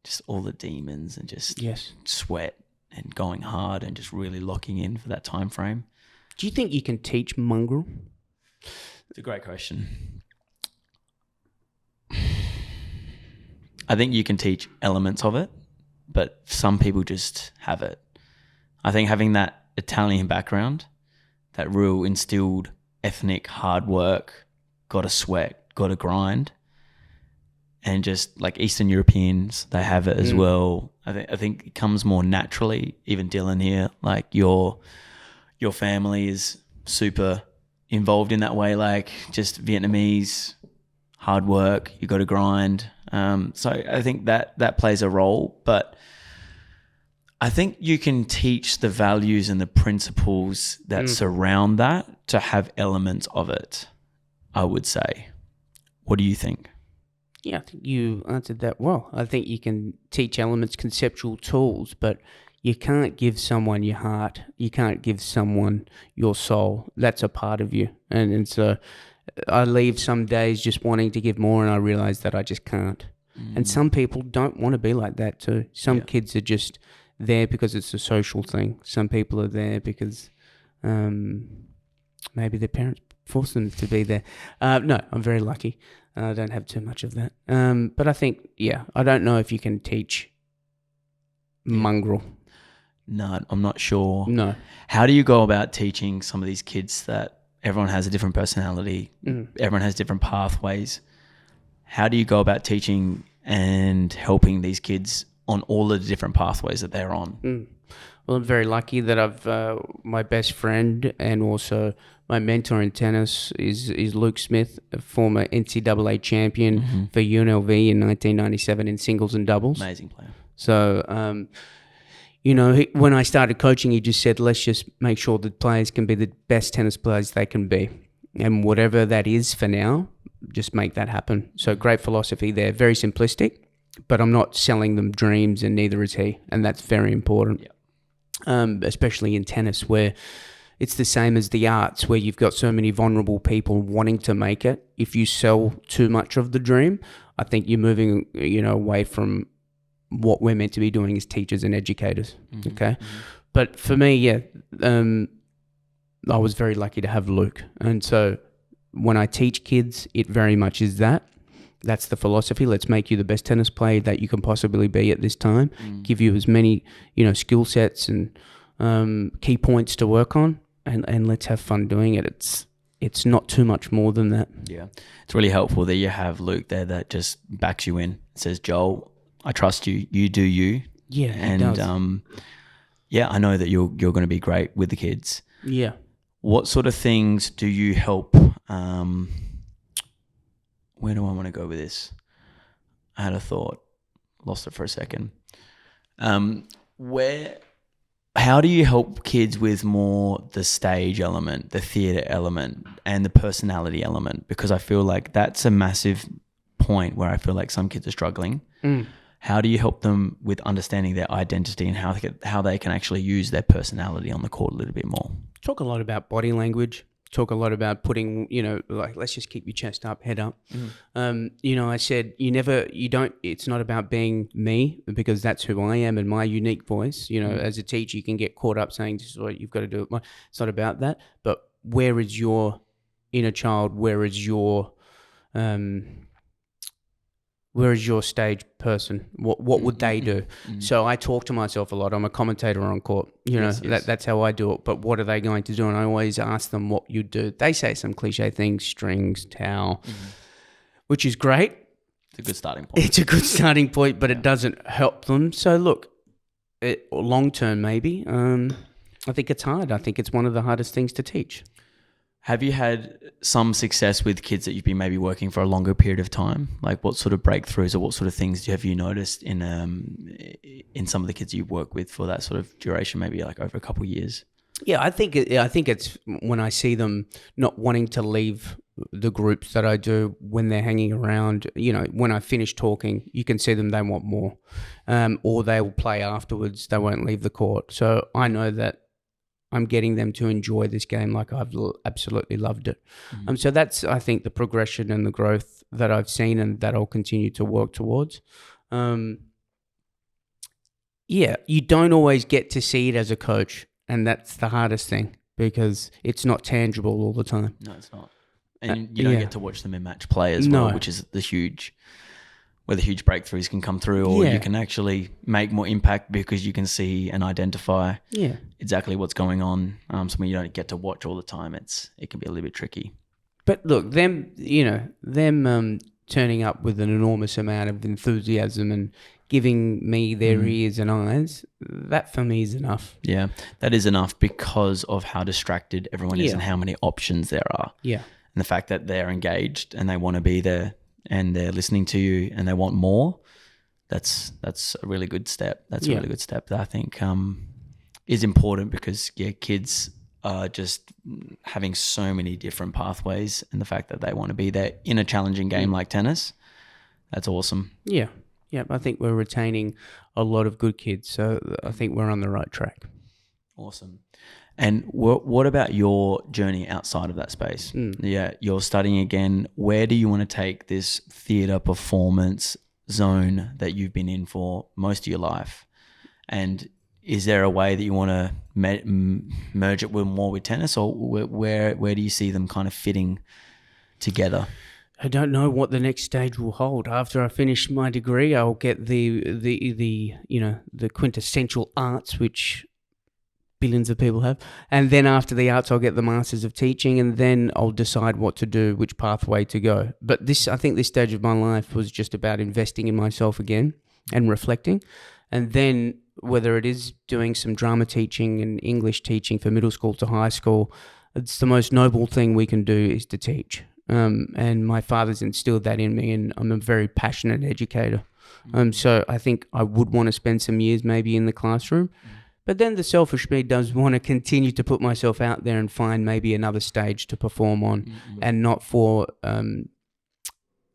just all the demons and just sweat and going hard and just really locking in for that time frame. Do you think you can teach mongrel? It's a great question. I think you can teach elements of it, but some people just have it. I think having that Italian background, that real instilled ethnic hard work, got to sweat, got to grind, and just like Eastern Europeans, they have it as well. I think it comes more naturally. Even Dylan here, like your family is super involved in that way, like just Vietnamese hard work, you got to grind. So I think that plays a role, but I think you can teach the values and the principles that surround that to have elements of it, I would say. What do you think? Yeah, I think you answered that well. I think you can teach elements, conceptual tools, but you can't give someone your heart. You can't give someone your soul. That's a part of you. And so I leave some days just wanting to give more, and I realize that I just can't. And some people don't want to be like that too. Some kids are just, there because it's a social thing. Some people are there because maybe their parents force them to be there. No, I'm very lucky. I don't have too much of that. But I think, I don't know if you can teach mongrel. No, I'm not sure. No. How do you go about teaching some of these kids that everyone has a different personality, everyone has different pathways? How do you go about teaching and helping these kids on all of the different pathways that they're on? Well, I'm very lucky that I've my best friend and also my mentor in tennis is Luke Smith, a former NCAA champion for UNLV in 1997 in singles and doubles. Amazing player. So, when I started coaching, he just said, let's just make sure that players can be the best tennis players they can be. And whatever that is for now, just make that happen. So great philosophy there, very simplistic, but I'm not selling them dreams and neither is he. And that's very important. Yep. Especially in tennis where it's the same as the arts where you've got so many vulnerable people wanting to make it. If you sell too much of the dream, I think you're moving, away from what we're meant to be doing as teachers and educators. Okay. But for me, I was very lucky to have Luke. And so when I teach kids, it very much is that. That's the philosophy. Let's make you the best tennis player that you can possibly be at this time. Give you as many, skill sets and key points to work on, and let's have fun doing it. It's not too much more than that. Yeah, it's really helpful that you have Luke there that just backs you in. It says, Joel, I trust you. You do you. Yeah, and it does. I know that you're going to be great with the kids. Yeah. What sort of things do you help? Where do I want to go with this? I had a thought, lost it for a second. How do you help kids with more the stage element, the theatre element, and the personality element? Because I feel like that's a massive point where I feel like some kids are struggling. How do you help them with understanding their identity and how they can actually use their personality on the court a little bit more? Talk a lot about body language. Talk a lot about putting, let's just keep your chest up, head up. I said, it's not about being me because that's who I am and my unique voice. As a teacher, you can get caught up saying, this is what you've got to do. It's not about that. But where is your inner child? Where is your stage person? What would they do? So I talk to myself a lot. I'm a commentator on court. Yes. That's how I do it. But what are they going to do? And I always ask them what you do. They say some cliche things, strings, towel, which is great. It's a good starting point. It's a good starting point, but it doesn't help them. So look, long term maybe, I think it's hard. I think it's one of the hardest things to teach. Have you had some success with kids that you've been maybe working for a longer period of time? Like what sort of breakthroughs or what sort of things have you noticed in some of the kids you work with for that sort of duration, maybe like over a couple of years? Yeah, I think it's when I see them not wanting to leave the groups that I do when they're hanging around. When I finish talking, you can see them, they want more, or they will play afterwards. They won't leave the court. So I know that I'm getting them to enjoy this game like I've absolutely loved it. So that's, I think, the progression and the growth that I've seen and that I'll continue to work towards. You don't always get to see it as a coach, and that's the hardest thing because it's not tangible all the time. No, it's not. And you don't get to watch them in match play as well, which is where the huge breakthroughs can come through, or you can actually make more impact because you can see and identify exactly what's going on. Something you don't get to watch all the time, it can be a little bit tricky. But look, them turning up with an enormous amount of enthusiasm and giving me their ears and eyes, that for me is enough. Yeah, that is enough because of how distracted everyone is and how many options there are. Yeah. And the fact that they're engaged and they want to be there and they're listening to you and they want more, that's a really good step. That's a really good step that I think is important because, kids are just having so many different pathways, and the fact that they want to be there in a challenging game like tennis, that's awesome. Yeah. Yeah, I think we're retaining a lot of good kids, so I think we're on the right track. Awesome. And what about your journey outside of that space? Yeah, you're studying again. Where do you want to take this theatre performance zone that you've been in for most of your life? And is there a way that you want to merge it more with tennis, or where do you see them kind of fitting together? I don't know what the next stage will hold. After I finish my degree, I'll get the quintessential arts, which billions of people have. And then after the arts, I'll get the Masters of Teaching, and then I'll decide what to do, which pathway to go. But I think this stage of my life was just about investing in myself again and reflecting. And then whether it is doing some drama teaching and English teaching for middle school to high school, it's the most noble thing we can do is to teach. And my father's instilled that in me, and I'm a very passionate educator. So I think I would want to spend some years maybe in the classroom. But then the selfish me does want to continue to put myself out there and find maybe another stage to perform on, and not for,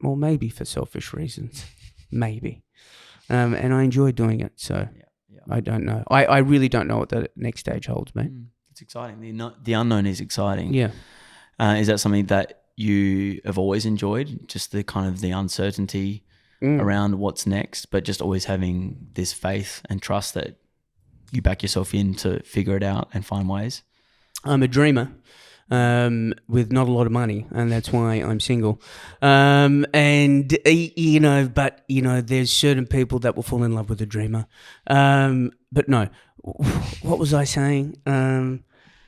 maybe for selfish reasons, maybe. And I enjoy doing it, so I don't know. I really don't know what the next stage holds, mate. It's exciting. The unknown is exciting. Yeah. Is that something that you have always enjoyed, just the kind of the uncertainty around what's next, but just always having this faith and trust that you back yourself in to figure it out and find ways? I'm a dreamer with not a lot of money, and that's why I'm single. But there's certain people that will fall in love with a dreamer. But no, what was I saying?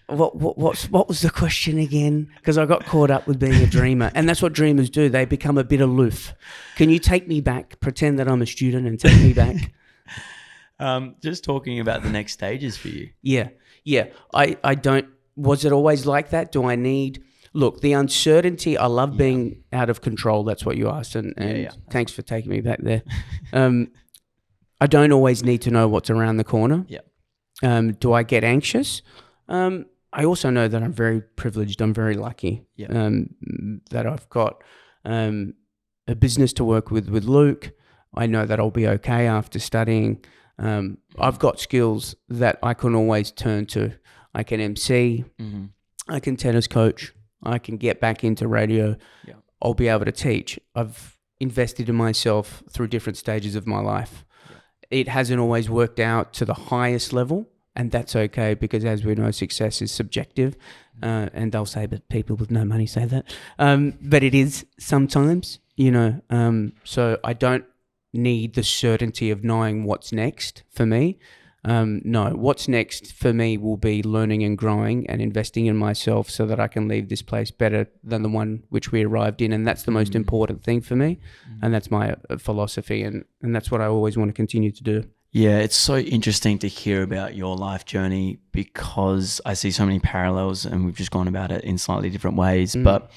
What was the question again? Because I got caught up with being a dreamer, and that's what dreamers do. They become a bit aloof. Can you take me back? Pretend that I'm a student and take me back. Just talking about the next stages for you. Yeah. I don't. Was it always like that? Do I need? Look, the uncertainty. I love being out of control. That's what you asked, and thanks for taking me back there. I don't always need to know what's around the corner. Yeah. Do I get anxious? I also know that I'm very privileged. I'm very lucky that I've got a business to work with Luke. I know that I'll be okay after studying. I've got skills that I can always turn to. I can MC. I can tennis coach. I can get back into radio. Yeah. I'll be able to teach. I've invested in myself through different stages of my life. Yeah. It hasn't always worked out to the highest level. And that's okay, because as we know, success is subjective. And they'll say, but people with no money say that. But it is sometimes, so I don't need the certainty of knowing what's next for me. No, what's next for me will be learning and growing and investing in myself so that I can leave this place better than the one which we arrived in. And that's the most important thing for me. And that's my philosophy. And that's what I always want to continue to do. Yeah, it's so interesting to hear about your life journey, because I see so many parallels, and we've just gone about it in slightly different ways. But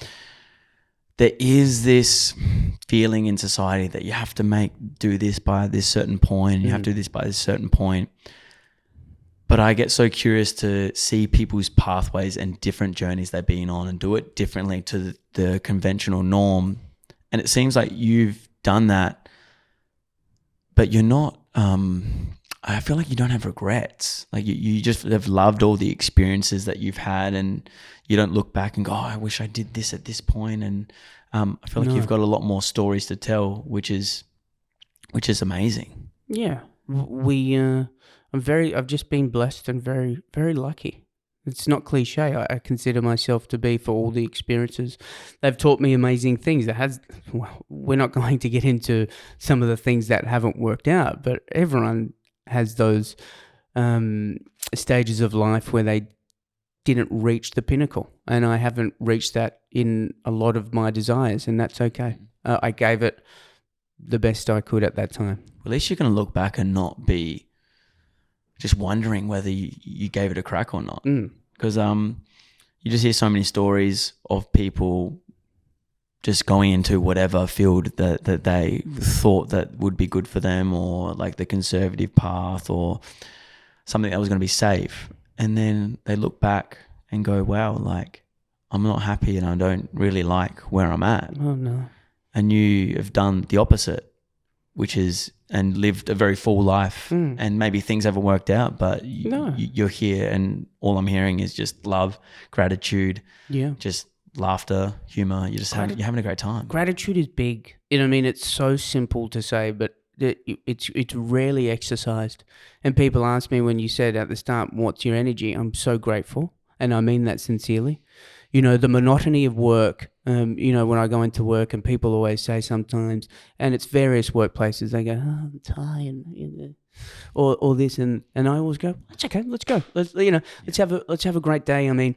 there is this feeling in society that you have to do this by this certain point, you have to do this by this certain point. But I get so curious to see people's pathways and different journeys they've been on and do it differently to the conventional norm. And it seems like you've done that, but you're not, I feel like you don't have regrets. Like you just have loved all the experiences that you've had, and you don't look back and go, I wish I did this at this point. And I feel like you've got a lot more stories to tell, which is amazing. Yeah. I've just been blessed and very, very lucky. It's not cliche. I consider myself to be, for all the experiences. They've taught me amazing things. We're not going to get into some of the things that haven't worked out, but everyone has those stages of life where they didn't reach the pinnacle. And I haven't reached that in a lot of my desires, and that's okay. I gave it the best I could at that time. At least you can look back and not be just wondering whether you gave it a crack or not. Because you just hear so many stories of people just going into whatever field that they thought that would be good for them, or like the conservative path, or something that was going to be safe. And then they look back and go, wow, like I'm not happy and I don't really like where I'm at. Oh, no. And you have done the opposite, which is, and lived a very full life, and maybe things haven't worked out, but you're here, and all I'm hearing is just love, gratitude, just laughter, humor. You're having a great time. Gratitude is big. It's so simple to say, but It's rarely exercised. And people ask me when you said at the start, what's your energy? I'm so grateful, and I mean that sincerely. The monotony of work, when I go into work, and people always say sometimes, and it's various workplaces, they go, oh, I'm tired, or this, and I always go, it's okay, let's go. Let's have a great day. I mean,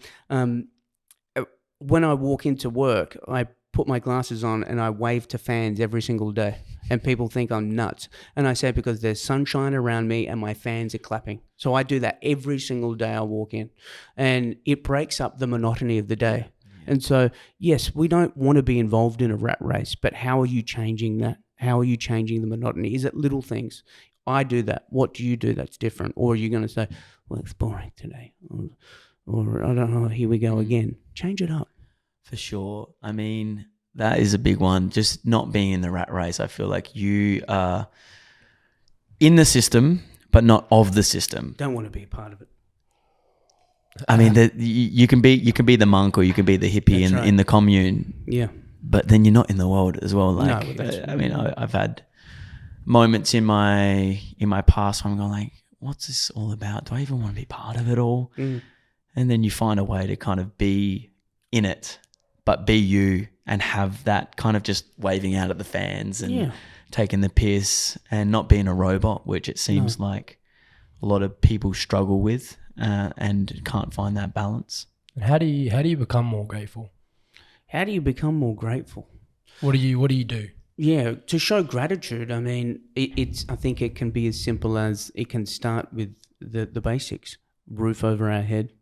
when I walk into work, I put my glasses on and I wave to fans every single day. And people think I'm nuts. And I say because there's sunshine around me and my fans are clapping. So I do that every single day I walk in. And it breaks up the monotony of the day. Yeah. And so, yes, we don't want to be involved in a rat race, but how are you changing that? How are you changing the monotony? Is it little things? I do that. What do you do that's different? Or are you going to say, well, it's boring today. Or I don't know, here we go again. Change it up. For sure. I mean, that is a big one. Just not being in the rat race. I feel like you are in the system, but not of the system. Don't want to be a part of it. I mean, you can be the monk or you can be the hippie in the commune. Yeah. But then you're not in the world as well. Like, no, I mean, I've had moments in my past where I'm going like, what's this all about? Do I even want to be part of it all? Mm. And then you find a way to kind of be in it, but be you and have that kind of just waving out at the fans and taking the piss and not being a robot, which it seems like a lot of people struggle with and can't find that balance. And how do you become more grateful? How do you become more grateful? What do you do? Yeah, to show gratitude, I mean, I think it can be as simple as it can start with the basics: roof over our head,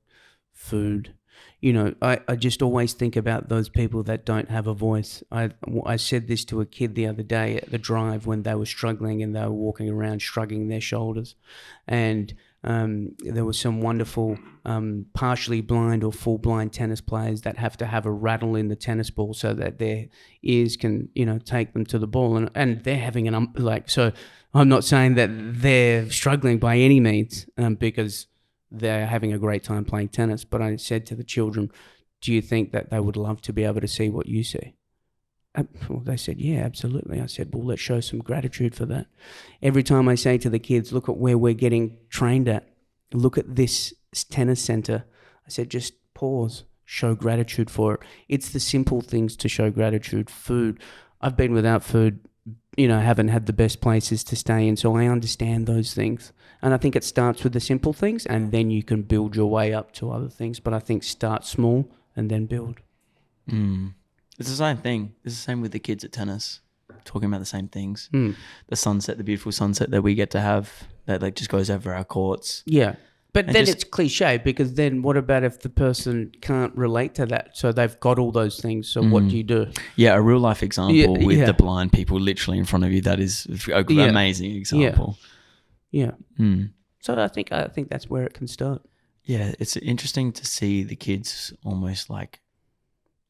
food. I just always think about those people that don't have a voice. I said this to a kid the other day at the drive when they were struggling and they were walking around shrugging their shoulders. And there were some wonderful partially blind or full blind tennis players that have to have a rattle in the tennis ball so that their ears can, take them to the ball. And they're having so I'm not saying that they're struggling by any means because they're having a great time playing tennis. But I said to the children, do you think that they would love to be able to see what you see? Well, they said, yeah, absolutely. I said, well, let's show some gratitude for that. Every time I say to the kids, look at where we're getting trained at. Look at this tennis center. I said, just pause, show gratitude for it. It's the simple things to show gratitude. Food. I've been without food, haven't had the best places to stay in. So I understand those things. And I think it starts with the simple things and then you can build your way up to other things. But I think start small and then build. It's the same thing. It's the same with the kids at tennis, talking about the same things. The sunset, the beautiful sunset that we get to have that just goes over our courts. Yeah. But and then it's cliche because then what about if the person can't relate to that? So they've got all those things. So what do you do? Yeah, a real life example with the blind people literally in front of you. That is an amazing example. Yeah. So I think that's where it can start. Yeah, it's interesting to see the kids almost like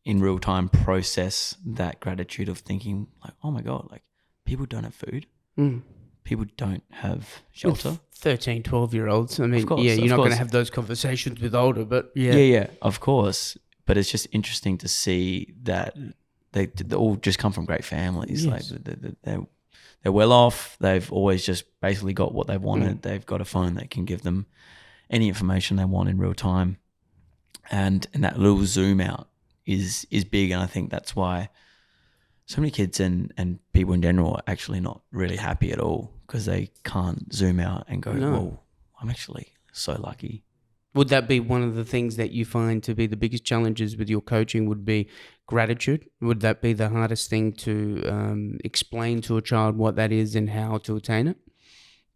in real time process that gratitude of thinking like, oh my God, like people don't have food. People don't have shelter. 13, 12-year-olds. I mean, you're not going to have those conversations with older, but Yeah, of course. But it's just interesting to see that they all just come from great families. Yes. Like they're well off. They've always just basically got what they wanted. They've got a phone that can give them any information they want in real time. And that little zoom out is big. And I think that's why so many kids and people in general are actually not really happy at all because they can't zoom out and go, well, I'm actually so lucky. Would that be one of the things that you find to be the biggest challenges with your coaching would be gratitude? Would that be the hardest thing to explain to a child what that is and how to attain it?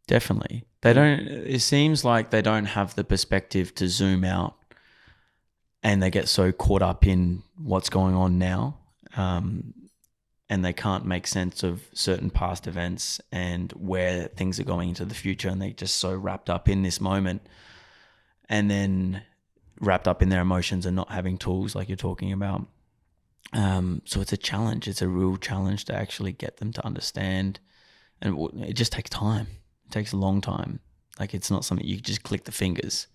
Definitely. It seems like they don't have the perspective to zoom out and they get so caught up in what's going on now. And they can't make sense of certain past events and where things are going into the future. And they're just so wrapped up in this moment and then wrapped up in their emotions and not having tools like you're talking about. So it's a challenge. It's a real challenge to actually get them to understand. And it just takes time. It takes a long time. Like it's not something you just click the fingers.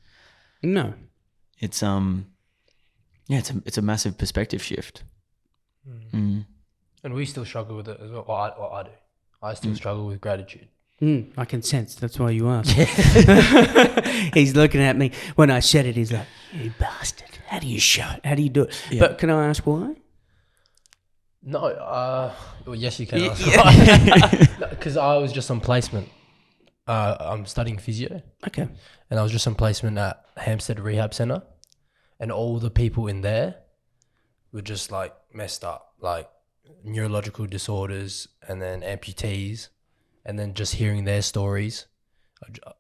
No. It's it's a massive perspective shift. And we still struggle with it as well. Well, I do. I still struggle with gratitude. I can sense. That's why you asked. He's looking at me. When I said it, he's like, "You bastard. How do you show it? How do you do it?" Yeah. But can I ask why? No, well, yes, you can ask why. Because I was just on placement. I'm studying physio, Okay. and I was just on placement at Hampstead Rehab Centre, and all the people in there were just like messed up, like neurological disorders, and then amputees, and then just hearing their stories.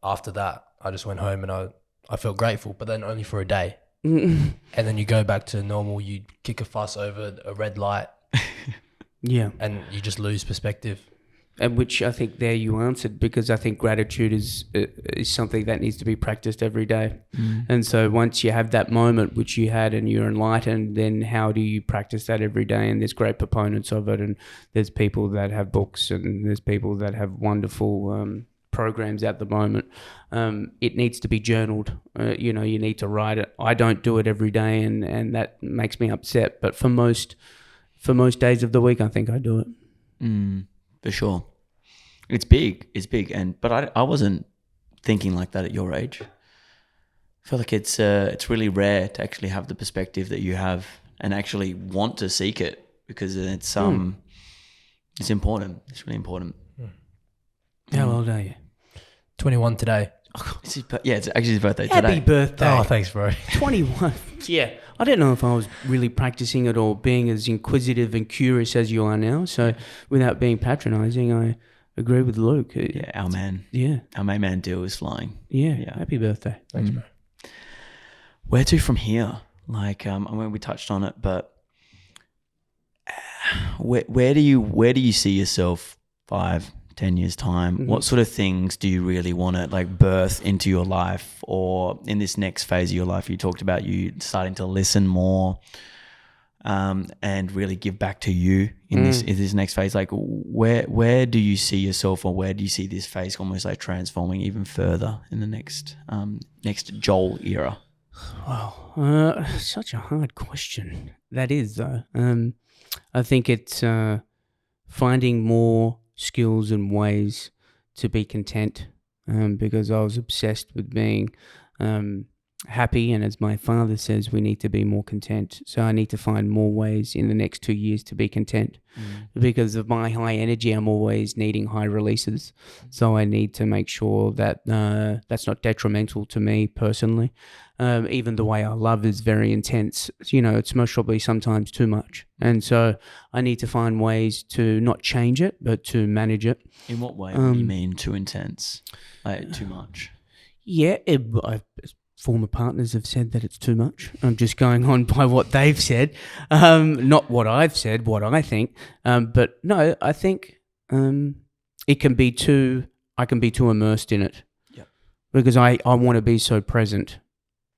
After that, I just went home and I felt grateful, but then only for a day. And then you go back to normal, you kick a fuss over a red light. Yeah. And you just lose perspective. And which I think there you answered, because I think gratitude is something that needs to be practiced every day. And so once you have that moment which you had and you're enlightened, then how do you practice that every day? And there's great proponents of it, and there's people that have books, and there's people that have wonderful programs at the moment. It needs to be journaled. You need to write it. I don't do it every day, and that makes me upset. But for most days of the week, I think I do it. For sure. It's big. But I wasn't thinking like that at your age. I feel like it's really rare to actually have the perspective that you have and actually want to seek it, because it's important. It's really important. How old are you? 21 today. It's actually his birthday today. Happy birthday. Oh, thanks, bro. 21. Yeah. I don't know if I was really practicing it or being as inquisitive and curious as you are now. So without being patronizing, I agree with Luke. Yeah, our man. Yeah. Our main man Dill is flying. Yeah. Happy birthday. Thanks, bro. Where to from here? Like, I mean, we touched on it, but where do you see yourself 5-10 years time? What sort of things do you really want to like birth into your life, or in this next phase of your life? You talked about you starting to listen more, and really give back to you in this next phase. Like, where do you see yourself, or where do you see this phase almost like transforming even further in the next Joel era? Wow. Such a hard question. That is, though. I think it's finding more skills and ways to be content, because I was obsessed with being happy, and as my father says, we need to be more content. So I need to find more ways in the next 2 years to be content. Because of my high energy, I'm always needing high releases. So I need to make sure that that's not detrimental to me personally. Even the way I love is very intense. It's most probably sometimes too much. And so I need to find ways to not change it, but to manage it. In what way do you mean too intense? Like too much? Yeah, former partners have said that it's too much. I'm just going on by what they've said, not what I've said, what I think. But no, I think it can be I can be too immersed in it. Yeah. Because I want to be so present,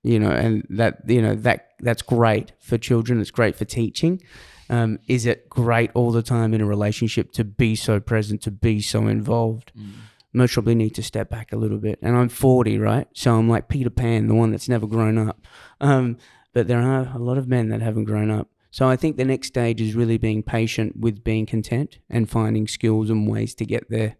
and that's great for children. It's great for teaching. Is it great all the time in a relationship to be so present, to be so involved? Most probably need to step back a little bit. And I'm 40, right? So I'm like Peter Pan, the one that's never grown up. But there are a lot of men that haven't grown up. So I think the next stage is really being patient with being content and finding skills and ways to get there,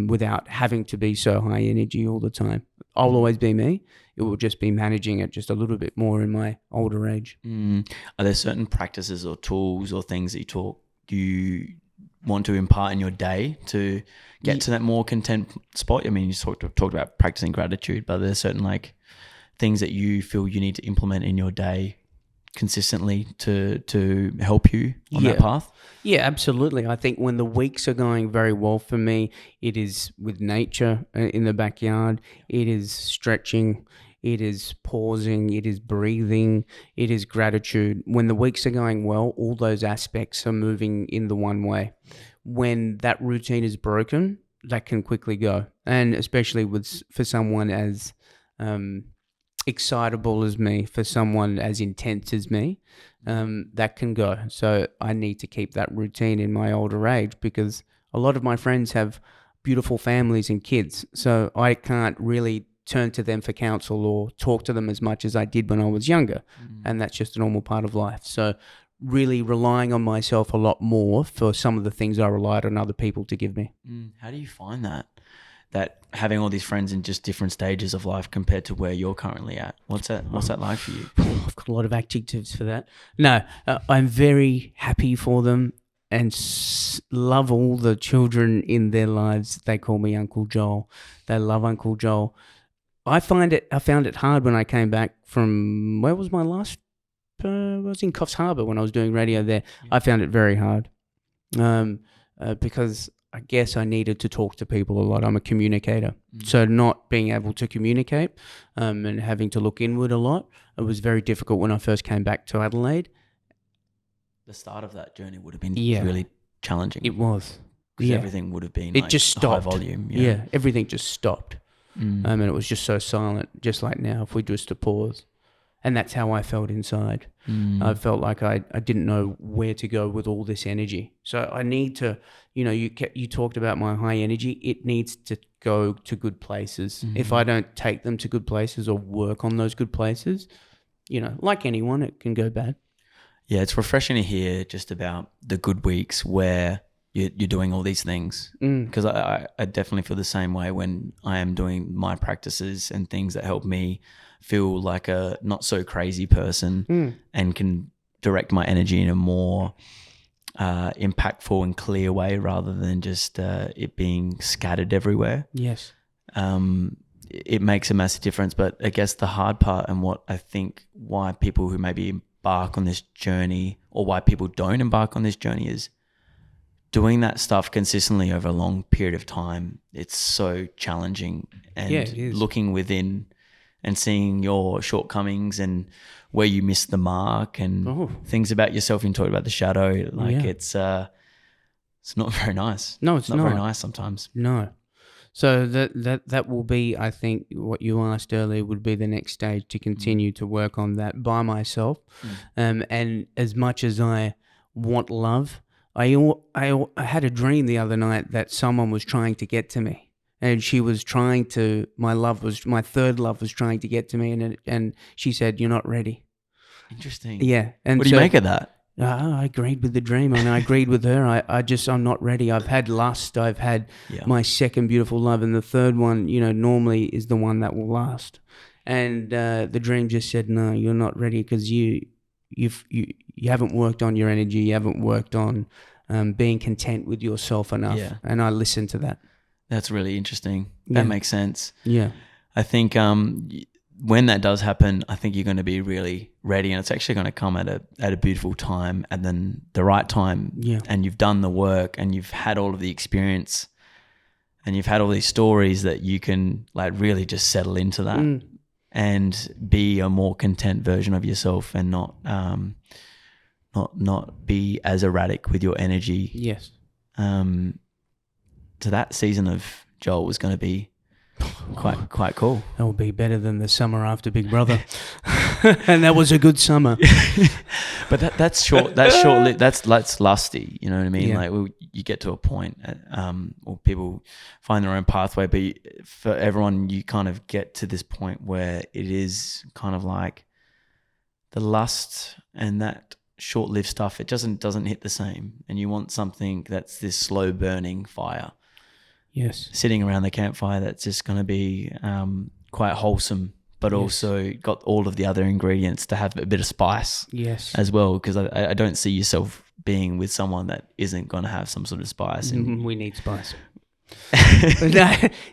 without having to be so high energy all the time. I'll always be me. It will just be managing it just a little bit more in my older age. Are there certain practices or tools or things that you want to impart in your day to get to that more content spot? I mean, you talked about practicing gratitude, but there's certain like things that you feel you need to implement in your day consistently to help you on that path? Yeah, absolutely. I think when the weeks are going very well for me, it is with nature in the backyard. It is stretching. It is pausing. It is breathing. It is gratitude. When the weeks are going well, all those aspects are moving in the one way. When that routine is broken, that can quickly go. And especially for someone as excitable as me, for someone as intense as me, that can go. So I need to keep that routine in my older age, because a lot of my friends have beautiful families and kids. So I can't really turn to them for counsel or talk to them as much as I did when I was younger. And that's just a normal part of life. So really relying on myself a lot more for some of the things I relied on other people to give me. How do you find that having all these friends in just different stages of life compared to where you're currently at? What's that like for you? I've got a lot of adjectives for that. No, I'm very happy for them and love all the children in their lives. They call me Uncle Joel. They love Uncle Joel. I found it hard when I came back from, where was my last? I was in Coffs Harbour when I was doing radio there. Yeah. I found it very hard because I guess I needed to talk to people a lot. I'm a communicator. So not being able to communicate and having to look inward a lot, it was very difficult when I first came back to Adelaide. The start of that journey would have been really challenging. It was. Because everything would have been just stopped. High volume. Yeah, everything just stopped. And it was just so silent, just like now, if we just to pause. And that's how I felt inside. I felt like I didn't know where to go with all this energy. So I need to, you talked about my high energy. It needs to go to good places. If I don't take them to good places or work on those good places, like anyone, it can go bad. Yeah, it's refreshing to hear just about the good weeks where you're doing all these things. Because I definitely feel the same way when I am doing my practices and things that help me feel like a not so crazy person and can direct my energy in a more impactful and clear way rather than just it being scattered everywhere. Yes. It makes a massive difference. But I guess the hard part and what I think why people who maybe embark on this journey or why people don't embark on this journey is doing that stuff consistently over a long period of time. It's so challenging, and looking within and seeing your shortcomings and where you missed the mark and things about yourself. You talked about the shadow. It's not very nice. No, it's not very nice sometimes. No. So that will be, I think, what you asked earlier would be the next stage to continue to work on that by myself. And as much as I want love, I had a dream the other night that someone was trying to get to me. And she was trying to, my third love was trying to get to me, and she said, "You're not ready." Interesting. Yeah. And what do you make of that? I agreed with the dream, and I agreed with her. I'm not ready. I've had lust. I've had my second beautiful love, and the third one, normally is the one that will last. And the dream just said, "No, you're not ready because you haven't worked on your energy. You haven't worked on being content with yourself enough." Yeah. And I listened to that. That's really interesting. That makes sense. Yeah. I think when that does happen, I think you're going to be really ready, and it's actually going to come at a beautiful time, and then the right time. Yeah. And you've done the work, and you've had all of the experience, and you've had all these stories that you can really just settle into that and be a more content version of yourself, and not be as erratic with your energy. Yes. So that season of Joel was going to be quite cool. That will be better than the summer after Big Brother, and that was a good summer. But that's short. That's short. That's lusty. You know what I mean? Yeah. You get to a point, or people find their own pathway. But for everyone, you kind of get to this point where it is kind of like the lust and that short-lived stuff. It doesn't hit the same, and you want something that's this slow burning fire. Yes. Sitting around the campfire that's just going to be quite wholesome, but also got all of the other ingredients to have a bit of spice as well, because I don't see yourself being with someone that isn't going to have some sort of spice. And we need spice.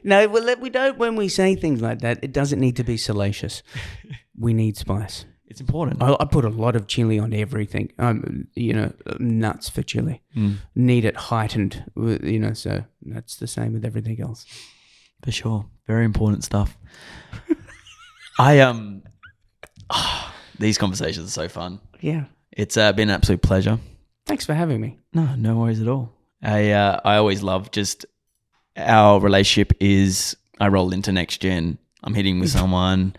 No, well, we don't. When we say things like that, it doesn't need to be salacious. We need spice. It's important. I put a lot of chili on everything. Nuts for chili. Need it heightened. So that's the same with everything else. For sure, very important stuff. These conversations are so fun. Yeah, it's been an absolute pleasure. Thanks for having me. No worries at all. I always love just our relationship is I roll into next gen. I'm hitting with someone.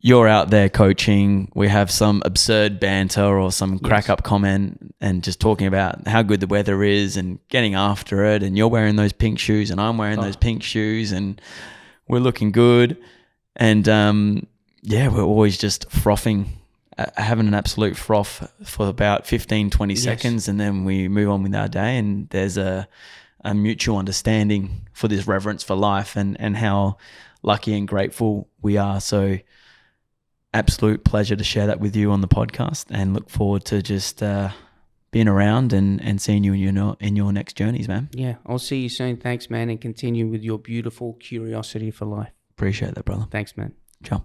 You're out there coaching. We have some absurd banter or some crack up comment and just talking about how good the weather is and getting after it. And you're wearing those pink shoes and I'm wearing those pink shoes and we're looking good. And we're always just frothing having an absolute froth for about 15, 20 Yes. seconds, and then we move on with our day, and there's a mutual understanding for this reverence for life and how lucky and grateful we are. So absolute pleasure to share that with you on the podcast, and look forward to just being around and seeing you in your next journeys, man. Yeah, I'll see you soon. Thanks, man, and continue with your beautiful curiosity for life. Appreciate that, brother. Thanks, man. Ciao.